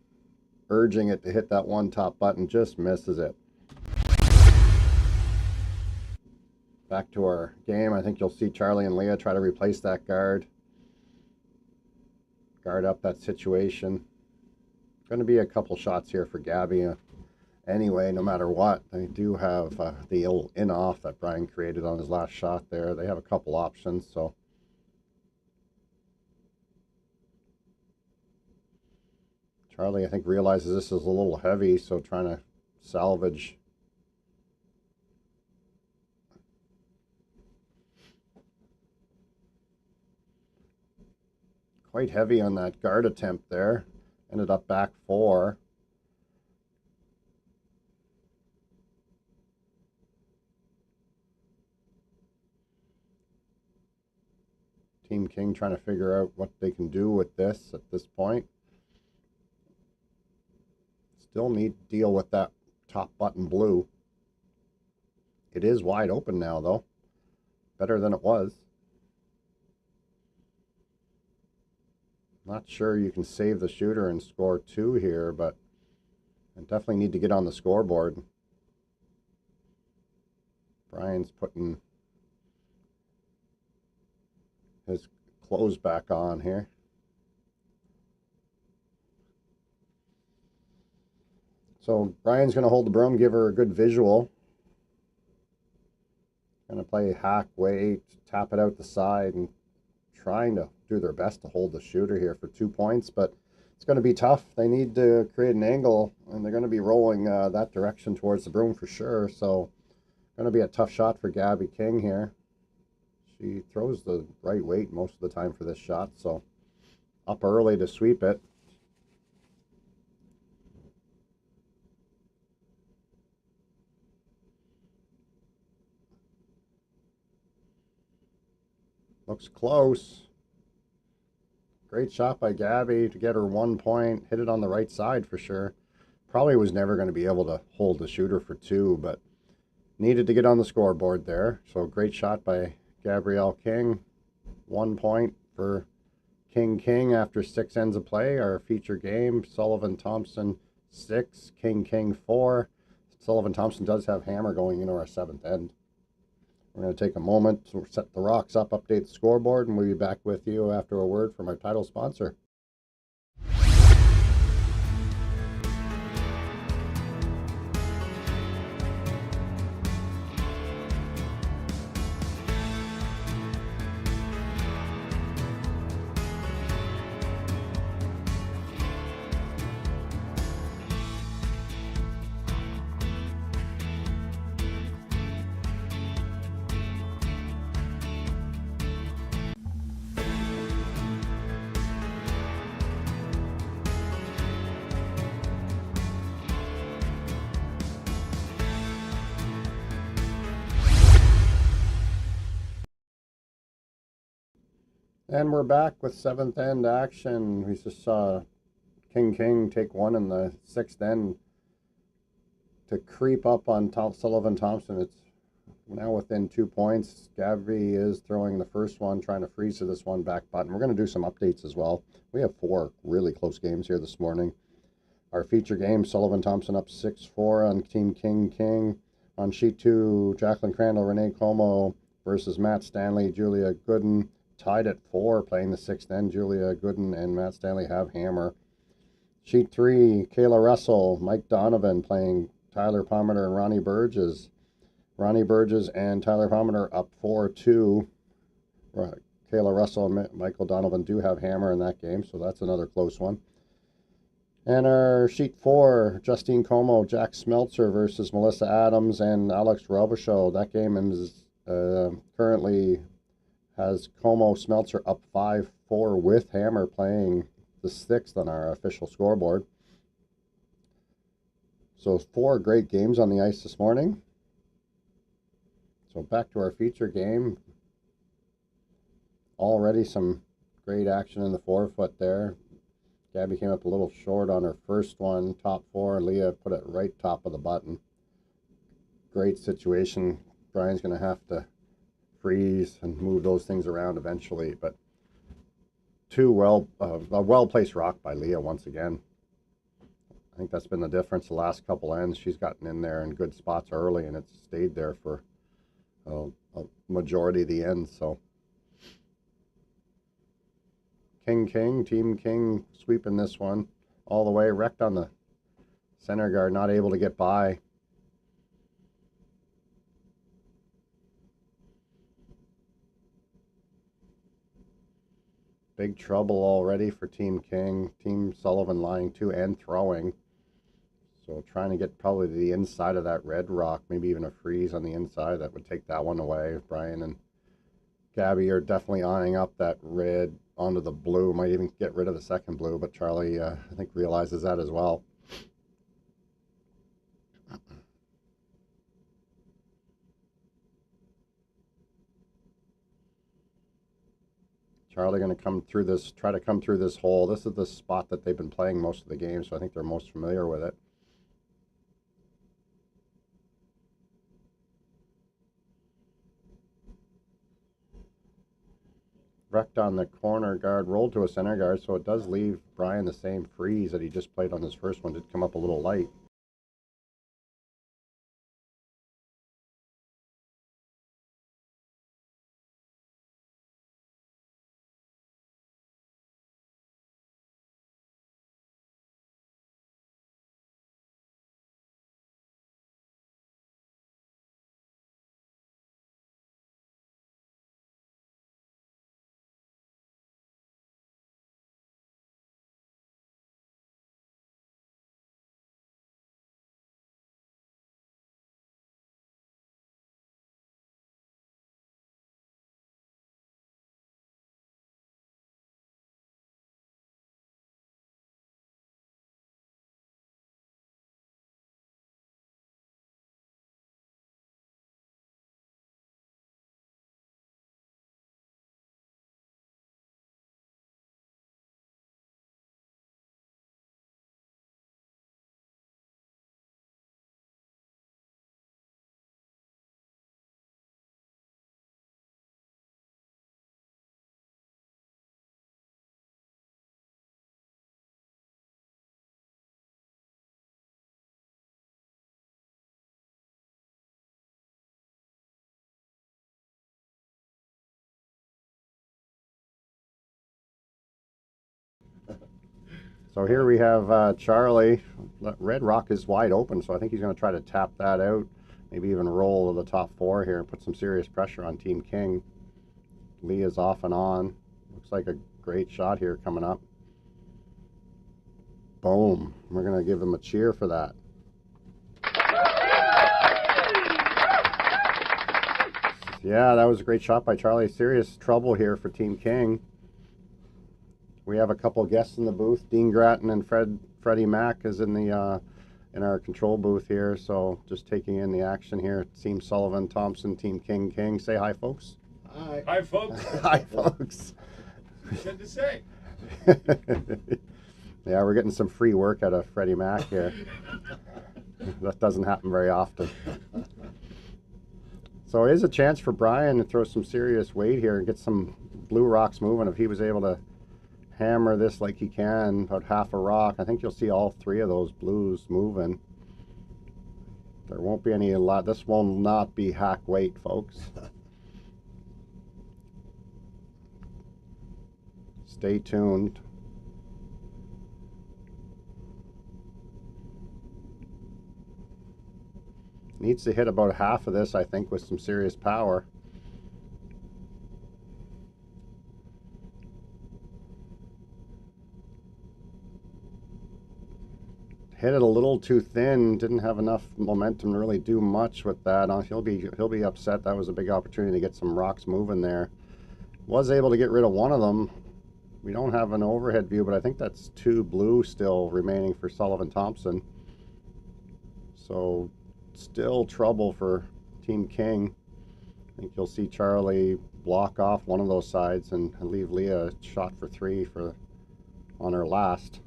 urging it to hit that one top button, just misses it. Back to our game. I think you'll see Charlie and Leah try to replace that guard. Guard up that situation. Going to be a couple shots here for Gabby. Anyway, no matter what, they do have the old in-off that Brian created on his last shot there. They have a couple options, so. Charlie, I think, realizes this is a little heavy, so trying to salvage. Quite heavy on that guard attempt there. Ended up back 4. Team King trying to figure out what they can do with this at this point. Still need to deal with that top button blue. It is wide open now, though. Better than it was. Not sure you can save the shooter and score 2 here, but I definitely need to get on the scoreboard. Brian's putting his clothes back on here. So Brian's going to hold the broom, give her a good visual. Going to play hack, wait, tap it out the side, and trying to do their best to hold the shooter here for 2 points, but it's going to be tough. They need to create an angle, and they're going to be rolling that direction towards the broom for sure. So going to be a tough shot for Gabby King here. She throws the right weight most of the time for this shot, so up early to sweep it. Looks close. Great shot by Gabby to get her 1 point. Hit it on the right side for sure. Probably was never going to be able to hold the shooter for 2, but needed to get on the scoreboard there. So great shot by Gabrielle King. 1 point for King after 6 ends of play. Our feature game, Sullivan Thompson 6, King 4. Sullivan Thompson does have hammer going into our 7th end. We're going to take a moment to set the rocks up, update the scoreboard, and we'll be back with you after a word from our title sponsor. And we're back with 7th end action. We just saw King take 1 in the 6th end to creep up on Sullivan Thompson. It's now within 2 points. Gabby is throwing the first one, trying to freeze to this one back button. We're going to do some updates as well. We have 4 really close games here this morning. Our feature game, Sullivan Thompson up 6-4 on Team King. On sheet 2, Jacqueline Crandall, Renee Como versus Matt Stanley, Julia Gooden. Tied at 4, playing the 6th end. Julia Gooden and Matt Stanley have hammer. Sheet 3, Kayla Russell, Mike Donovan playing Tyler Palmer and Ronnie Burgess. Ronnie Burgess and Tyler Palmer up 4-2. Kayla Russell and Michael Donovan do have hammer in that game, so that's another close one. And our sheet 4, Justine Como, Jack Smeltzer versus Melissa Adams and Alex Robichaud. That game is currently has Como Smeltzer up 5-4 with Hammer playing the 6th on our official scoreboard. So 4 great games on the ice this morning. So back to our feature game. Already some great action in the forefoot there. Gabby came up a little short on her first one, top 4. Leah put it right top of the button. Great situation. Brian's going to have to freeze and move those things around eventually, but a well-placed rock by Leah once again. I think that's been the difference the last couple ends. She's gotten in there in good spots early, and it's stayed there for a majority of the end. So Team King sweeping this one all the way, wrecked on the center guard, not able to get by. Big trouble already for Team King. Team Sullivan lying to and throwing. So trying to get probably to the inside of that red rock, maybe even a freeze on the inside. That would take that one away. Brian and Gabby are definitely eyeing up that red onto the blue. Might even get rid of the second blue, but Charlie, I think, realizes that as well. Charlie going to come through this, try to come through this hole. This is the spot that they've been playing most of the game, so I think they're most familiar with it. Wrecked on the corner guard, rolled to a center guard, so it does leave Brian the same freeze that he just played on his first one. Did come up a little light. So here we have Charlie. Red rock is wide open, so I think he's going to try to tap that out. Maybe even roll to the top 4 here and put some serious pressure on Team King. Lee is off and on. Looks like a great shot here coming up. Boom. We're going to give him a cheer for that. Yeah, that was a great shot by Charlie. Serious trouble here for Team King. We have a couple guests in the booth. Dean Grattan and Freddie Mack is in the in our control booth here. So just taking in the action here. Team Sullivan, Thompson, Team King. Say hi, folks. Hi. Hi, folks. Hi, folks. Good to say. Yeah, we're getting some free work out of Freddie Mack here. That doesn't happen very often. So it is a chance for Brian to throw some serious weight here and get some blue rocks moving. If he was able to hammer this like he can, about half a rock, I think you'll see all 3 of those blues moving. There won't be any lot. This will not be hack weight, folks. Stay tuned. Needs to hit about half of this, I think, with some serious power. Hit it a little too thin. Didn't have enough momentum to really do much with that. He'll be upset. That was a big opportunity to get some rocks moving there. was able to get rid of one of them. We don't have an overhead view, but I think that's 2 blue still remaining for Sullivan Thompson. So still trouble for Team King. I think you'll see Charlie block off one of those sides and leave Leah a shot for 3 on her last.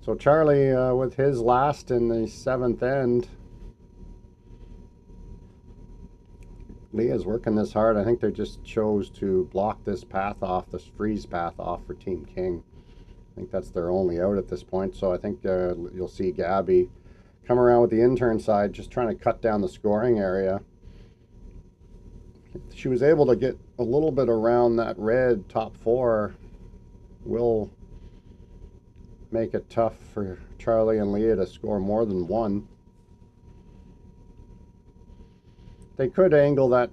So Charlie with his last in the 7th end. Leah's working this hard. I think they just chose to block this path off, this freeze path off for Team King. I think that's their only out at this point. So I think you'll see Gabby come around with the intern side, just trying to cut down the scoring area. She was able to get a little bit around that red top 4. Will make it tough for Charlie and Leah to score more than 1. They could angle that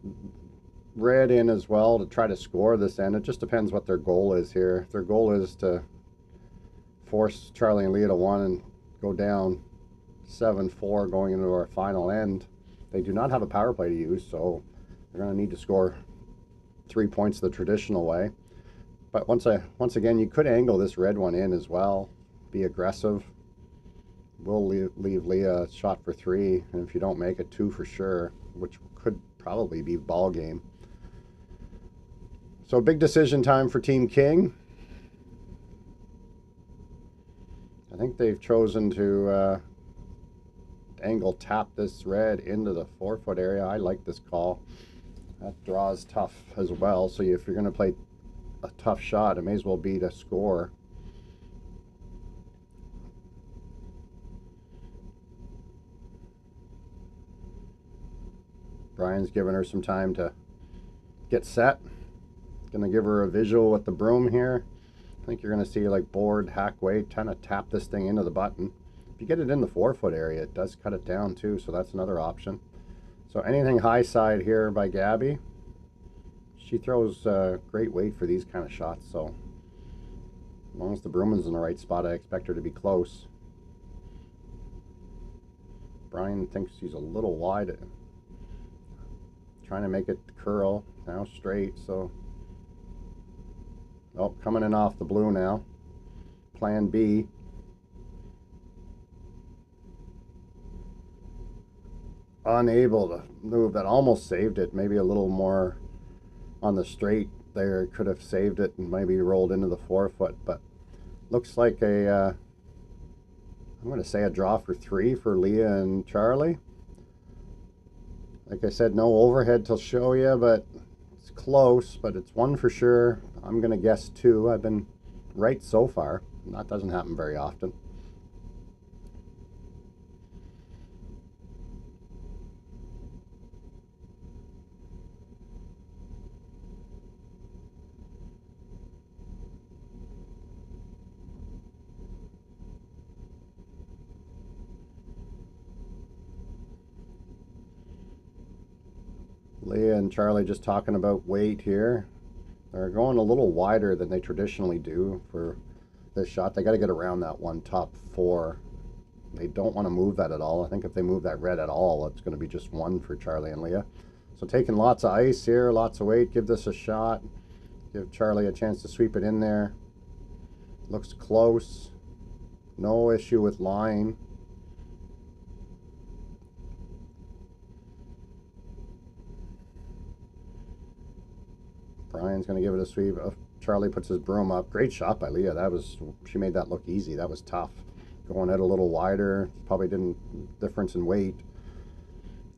red in as well to try to score this end. It just depends what their goal is here. If their goal is to force Charlie and Leah to 1 and go down 7-4 going into our final end, they do not have a power play to use, so they're going to need to score 3 points the traditional way. But once again, you could angle this red one in as well. Be aggressive. We'll leave Leah a shot for 3, and if you don't make it, 2 for sure, which could probably be ball game. So big decision time for Team King. I think they've chosen to angle tap this red into the 4-foot area. I like this call. That draws tough as well, so if you're going to play a tough shot, it may as well be to score. Brian's giving her some time to get set. Gonna give her a visual with the broom here. I think you're gonna see like board, hack weight, trying to tap this thing into the button. If you get it in the 4-foot area, it does cut it down too, so that's another option. So anything high side here by Gabby. She throws great weight for these kind of shots, so as long as the broom is in the right spot, I expect her to be close. Brian thinks she's a little wide. Trying to make it curl, now straight, so. Oh, coming in off the blue now. Plan B. Unable to move, that almost saved it. Maybe a little more on the straight there could have saved it and maybe rolled into the 4-foot, but looks like I'm going to say a draw for 3 for Leah and Charlie. Like I said, no overhead to show you, but it's close, but it's 1 for sure. I'm going to guess 2. I've been right so far. That doesn't happen very often. Leah and Charlie just talking about weight here. They're going a little wider than they traditionally do for this shot. They got to get around that one top 4. They don't want to move that at all. I think if they move that red at all, it's going to be just 1 for Charlie and Leah. So taking lots of ice here, lots of weight. Give this a shot. Give Charlie a chance to sweep it in there. Looks close. No issue with line. Brian's going to give it a sweep. Charlie puts his broom up. Great shot by Leah. She made that look easy. That was tough. Going out a little wider. Probably didn't difference in weight.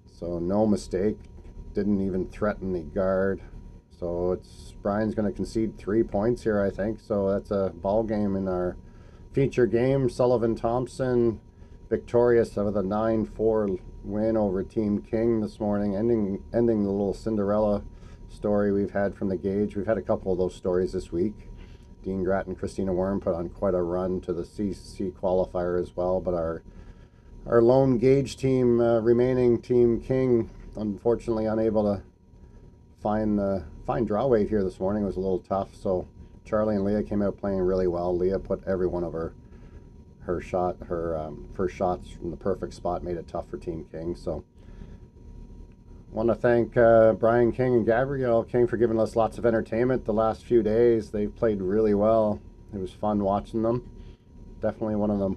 So no mistake. Didn't even threaten the guard. So Brian's going to concede 3 points here, I think. So that's a ball game in our feature game. Sullivan Thompson victorious with a 9-4 win over Team King this morning, ending the little Cinderella story we've had from the gauge. We've had a couple of those stories this week. Dean Gratt and Christina Worm put on quite a run to the CC qualifier as well, but our lone gauge team, remaining Team King, unfortunately unable to find draw weight here this morning. It was a little tough, so Charlie and Leah came out playing really well. Leah put every one of her first shots from the perfect spot, made it tough for Team King. So want to thank Brian King and Gabrielle King for giving us lots of entertainment the last few days. They've played really well. It was fun watching them. Definitely one of the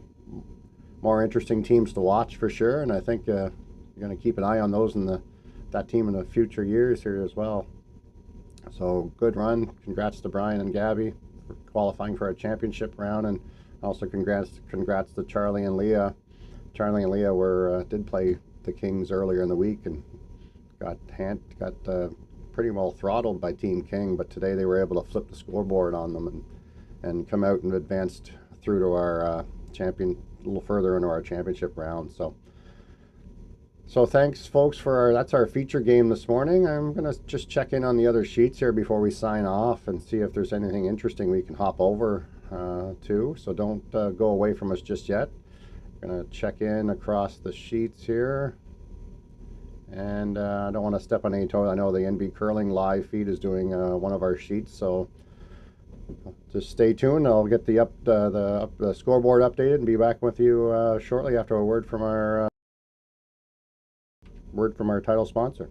more interesting teams to watch for sure, and I think you're going to keep an eye on those in that team in the future years here as well. So good run. Congrats to Brian and Gabby for qualifying for our championship round, and also congrats to Charlie and Leah. Charlie and Leah did play the Kings earlier in the week and got pretty well throttled by Team King, but today they were able to flip the scoreboard on them and come out and advanced through to our a little further into our championship round. So thanks, folks, that's our feature game this morning. I'm going to just check in on the other sheets here before we sign off and see if there's anything interesting we can hop over to. So don't go away from us just yet. I'm going to check in across the sheets here. And I don't want to step on any toes. I know the NB Curling live feed is doing one of our sheets, so just stay tuned. I'll get the scoreboard updated and be back with you shortly after a word from our title sponsor.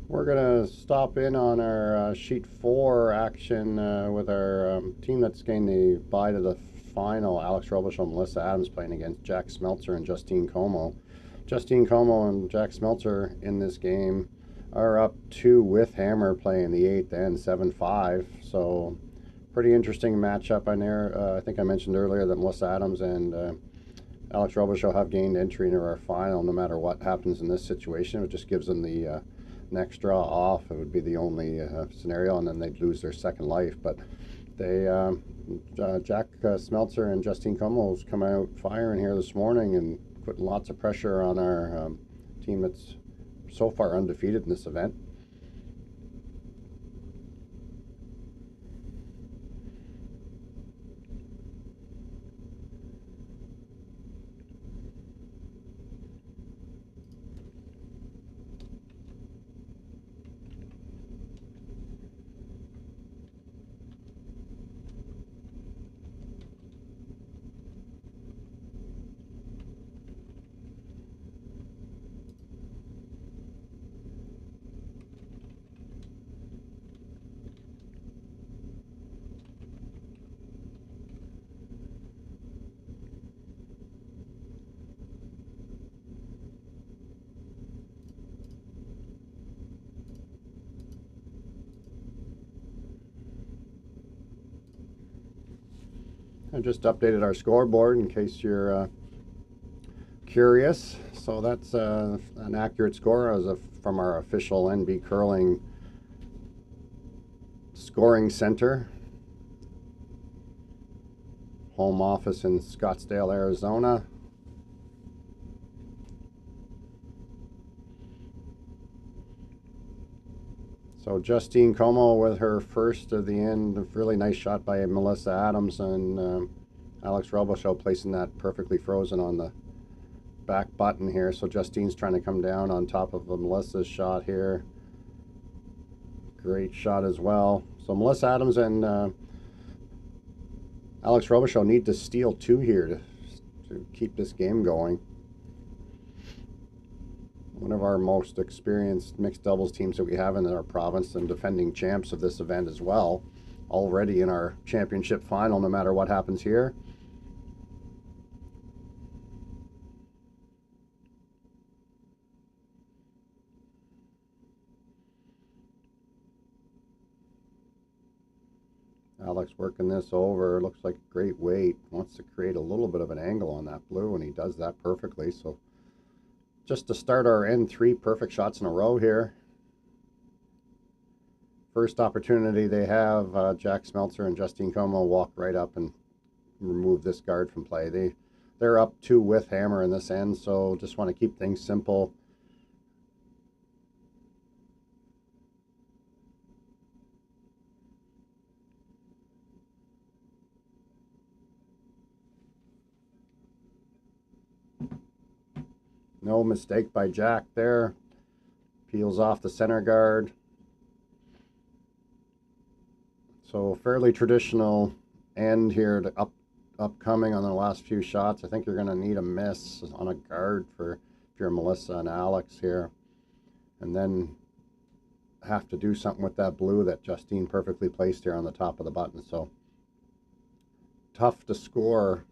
We're going to stop in on our Sheet 4 action with our team that's gained the bye to the final. Alex Robichaud and Melissa Adams playing against Jack Smeltzer and Justine Como. Justine Como and Jack Smeltzer in this game are up 2 with Hammer playing the 8th and 7-5. So pretty interesting matchup on there. I think I mentioned earlier that Melissa Adams and Alex Robichaud have gained entry into our final no matter what happens in this situation. It just gives them the next draw off. It would be the only scenario, and then they'd lose their second life. But they Jack Smeltzer and Justine Como's come out firing here this morning, and putting lots of pressure on our team that's so far undefeated in this event. I just updated our scoreboard in case you're curious. So that's an accurate score from our official NB Curling scoring center. Home office in Scottsdale, Arizona. So Justine Como with her first of the end. A really nice shot by Melissa Adams, and Alex Robichaud placing that perfectly frozen on the back button here. So Justine's trying to come down on top of Melissa's shot here. Great shot as well. So Melissa Adams and Alex Robichaud need to steal 2 here to keep this game going. One of our most experienced mixed doubles teams that we have in our province, and defending champs of this event as well. Already in our championship final, no matter what happens here. Alex working this over. Looks like great weight. Wants to create a little bit of an angle on that blue, and he does that perfectly. So just to start our end, 3 perfect shots in a row here. First opportunity they have, Jack Smeltzer and Justine Como walk right up and remove this guard from play. They're up 2 with hammer in this end, so just want to keep things simple. No mistake by Jack there. Peels off the center guard. So fairly traditional end here to upcoming on the last few shots. I think you're going to need a miss on a guard if you're Melissa and Alex here. And then have to do something with that blue that Justine perfectly placed here on the top of the button. So tough to score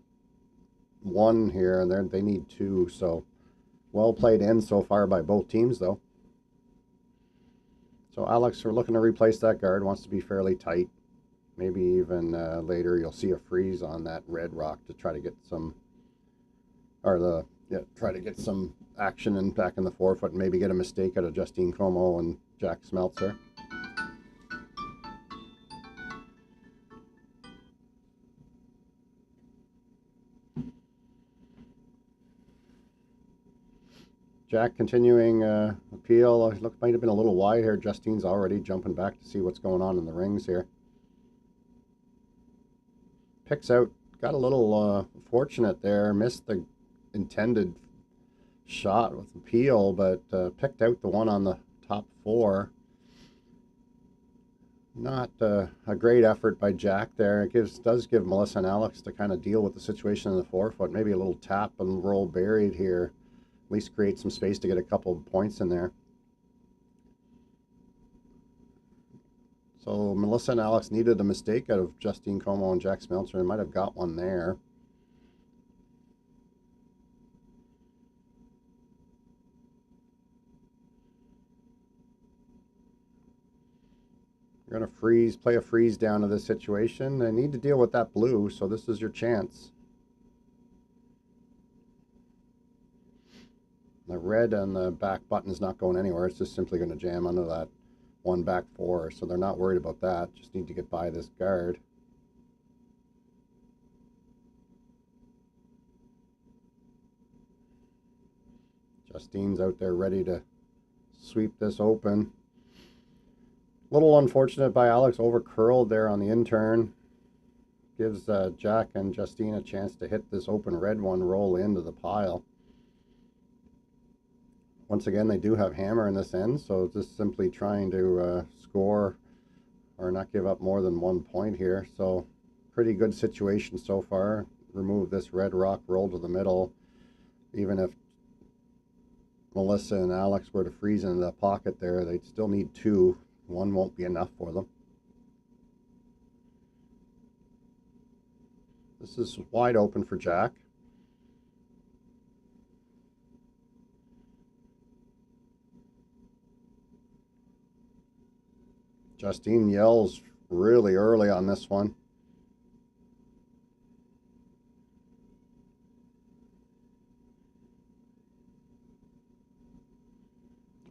1 here, and they need 2. So well played end so far by both teams, though. So Alex, we're looking to replace that guard. Wants to be fairly tight. Maybe even later you'll see a freeze on that red rock to try to get some, try to get some action and back in the forefoot, and maybe get a mistake out of Justine Como and Jack Smeltzer. Jack continuing appeal. Might have been a little wide here. Justine's already jumping back to see what's going on in the rings here. Picks out, got a little fortunate there. Missed the intended shot with the peel, but picked out the one on the top 4. Not a great effort by Jack there. It does give Melissa and Alex to kind of deal with the situation in the forefoot. Maybe a little tap and roll buried here. At least create some space to get a couple of points in there. So Melissa and Alex needed a mistake out of Justine Como and Jack Smeltzer, and might have got one there. You're going to play a freeze down to this situation. They need to deal with that blue, so this is your chance. The red on the back button is not going anywhere. It's just simply going to jam under that 1 back 4, so they're not worried about that. Just need to get by this guard. Justine's out there ready to sweep this open. Little unfortunate by Alex, over curled there on the in-turn. Gives Jack and Justine a chance to hit this open red one, roll into the pile. Once again, they do have hammer in this end, so just simply trying to score or not give up more than 1 point here. So pretty good situation so far. Remove this red rock, roll to the middle. Even if Melissa and Alex were to freeze into the pocket there, they'd still need 2. 1 won't be enough for them. This is wide open for Jack. Justine yells really early on this one.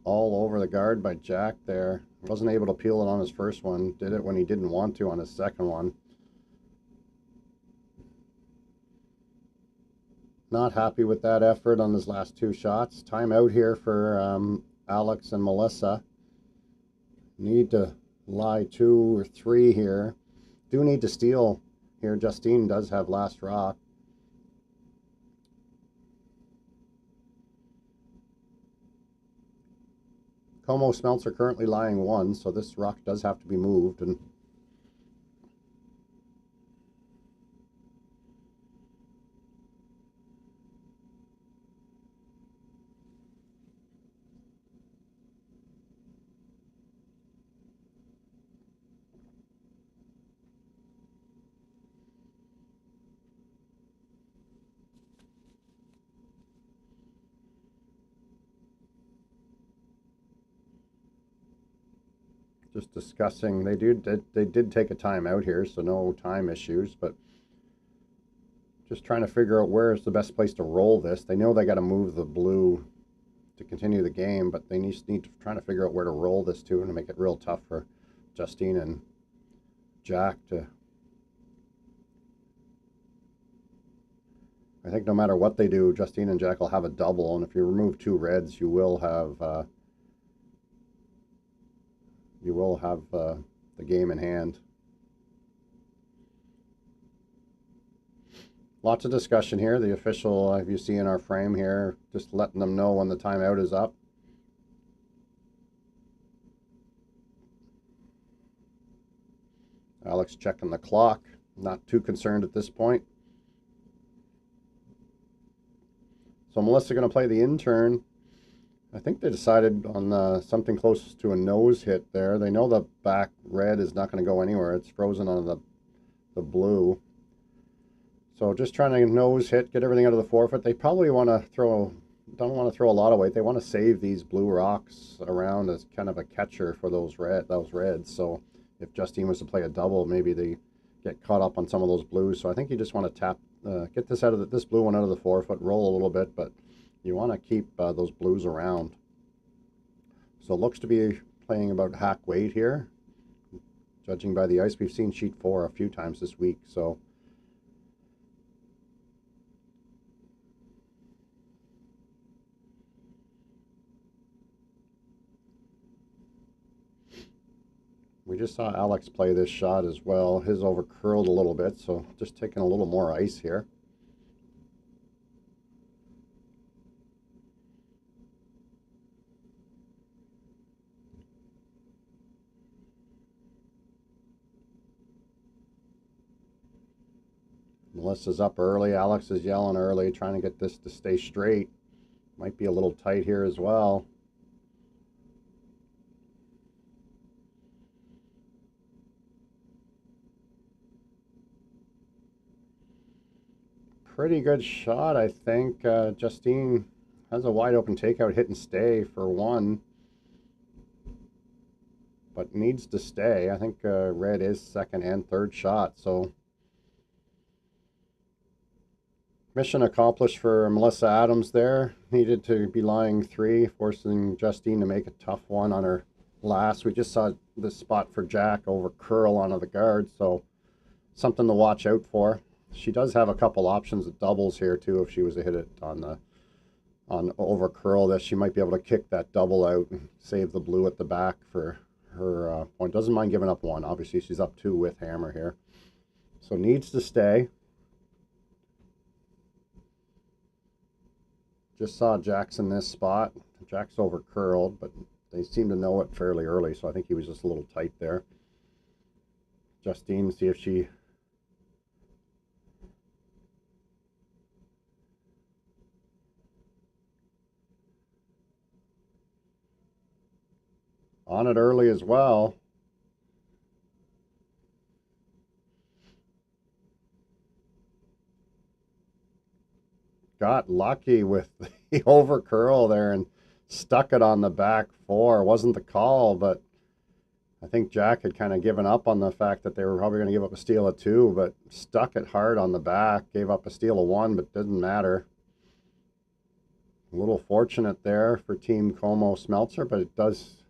All over the guard by Jack there. Wasn't able to peel it on his first one. Did it when he didn't want to on his second one. Not happy with that effort on his last 2 shots. Timeout here for Alex and Melissa. Need to lie 2 or 3 here. Do need to steal here. Justine does have last rock. Como smelts are currently lying 1, so this rock does have to be moved. And just discussing, they did take a time out here, so no time issues, but just trying to figure out where is the best place to roll this. They know they got to move the blue to continue the game, but they need to try to figure out where to roll this to and to make it real tough for Justine and Jack to. I think no matter what they do, Justine and Jack will have a double, and if you remove 2 reds, you will have the game in hand. Lots of discussion here. The official, if you see in our frame here, just letting them know when the timeout is up. Alex checking the clock. Not too concerned at this point. So Melissa going to play the in-turn. I think they decided on something close to a nose hit there. They know the back red is not going to go anywhere. It's frozen on the blue. So just trying to nose hit, get everything out of the forefoot. They probably don't want to throw a lot of weight. They want to save these blue rocks around as kind of a catcher for those reds. So if Justine was to play a double, maybe they get caught up on some of those blues. So I think you just want to tap, get this this blue one out of the forefoot, roll a little bit, but you want to keep those blues around. So it looks to be playing about hack weight here, judging by the ice. We've seen sheet 4 a few times this week, so we just saw Alex play this shot as well. His over curled a little bit, so just taking a little more ice here. Melissa's up early. Alex is yelling early, trying to get this to stay straight. Might be a little tight here as well. Pretty good shot, I think. Justine has a wide open takeout, hit and stay for 1, but needs to stay. I think red is second and third shot, so mission accomplished for Melissa Adams there. Needed to be lying 3, forcing Justine to make a tough one on her last. We just saw this spot for Jack over curl onto the guard, so something to watch out for. She does have a couple options at doubles here too if she was to hit it on on over curl this, she might be able to kick that double out and save the blue at the back for her point. Doesn't mind giving up one. Obviously, she's up 2 with hammer here. So needs to stay. Just saw Jack's in this spot. Jack's over curled, but they seem to know it fairly early, so I think he was just a little tight there. Justine, see if she... on it early as well. Got lucky with the over curl there and stuck it on the back 4. Wasn't the call, but I think Jack had kind of given up on the fact that they were probably going to give up a steal of 2, but stuck it hard on the back, gave up a steal of 1, but didn't matter. A little fortunate there for Team Como Smeltzer, but it does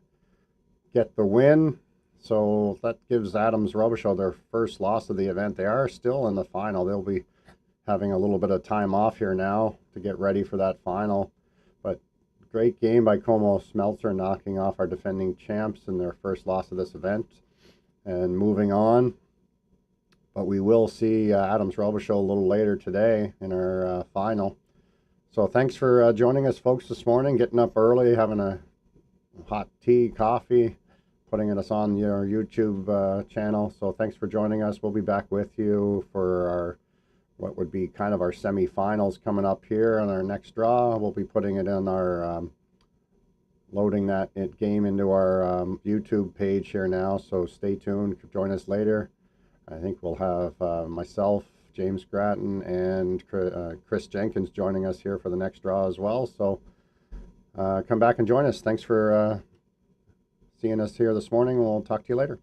get the win. So that gives Adams Robichaud their first loss of the event. They are still in the final. They'll be having a little bit of time off here now to get ready for that final. But great game by Como Smeltzer, knocking off our defending champs in their first loss of this event and moving on. But we will see Adams Robichaud a little later today in our final. So thanks for joining us, folks, this morning, getting up early, having a hot tea, coffee, putting us on your YouTube channel. So thanks for joining us. We'll be back with you for our what would be kind of our semi-finals coming up here on our next draw. We'll be putting it in our loading that game into our YouTube page here now, so stay tuned. Join us later. I think we'll have myself, James Gratton, and Chris Jenkins joining us here for the next draw as well. So come back and join us. Thanks for seeing us here this morning. We'll talk to you later.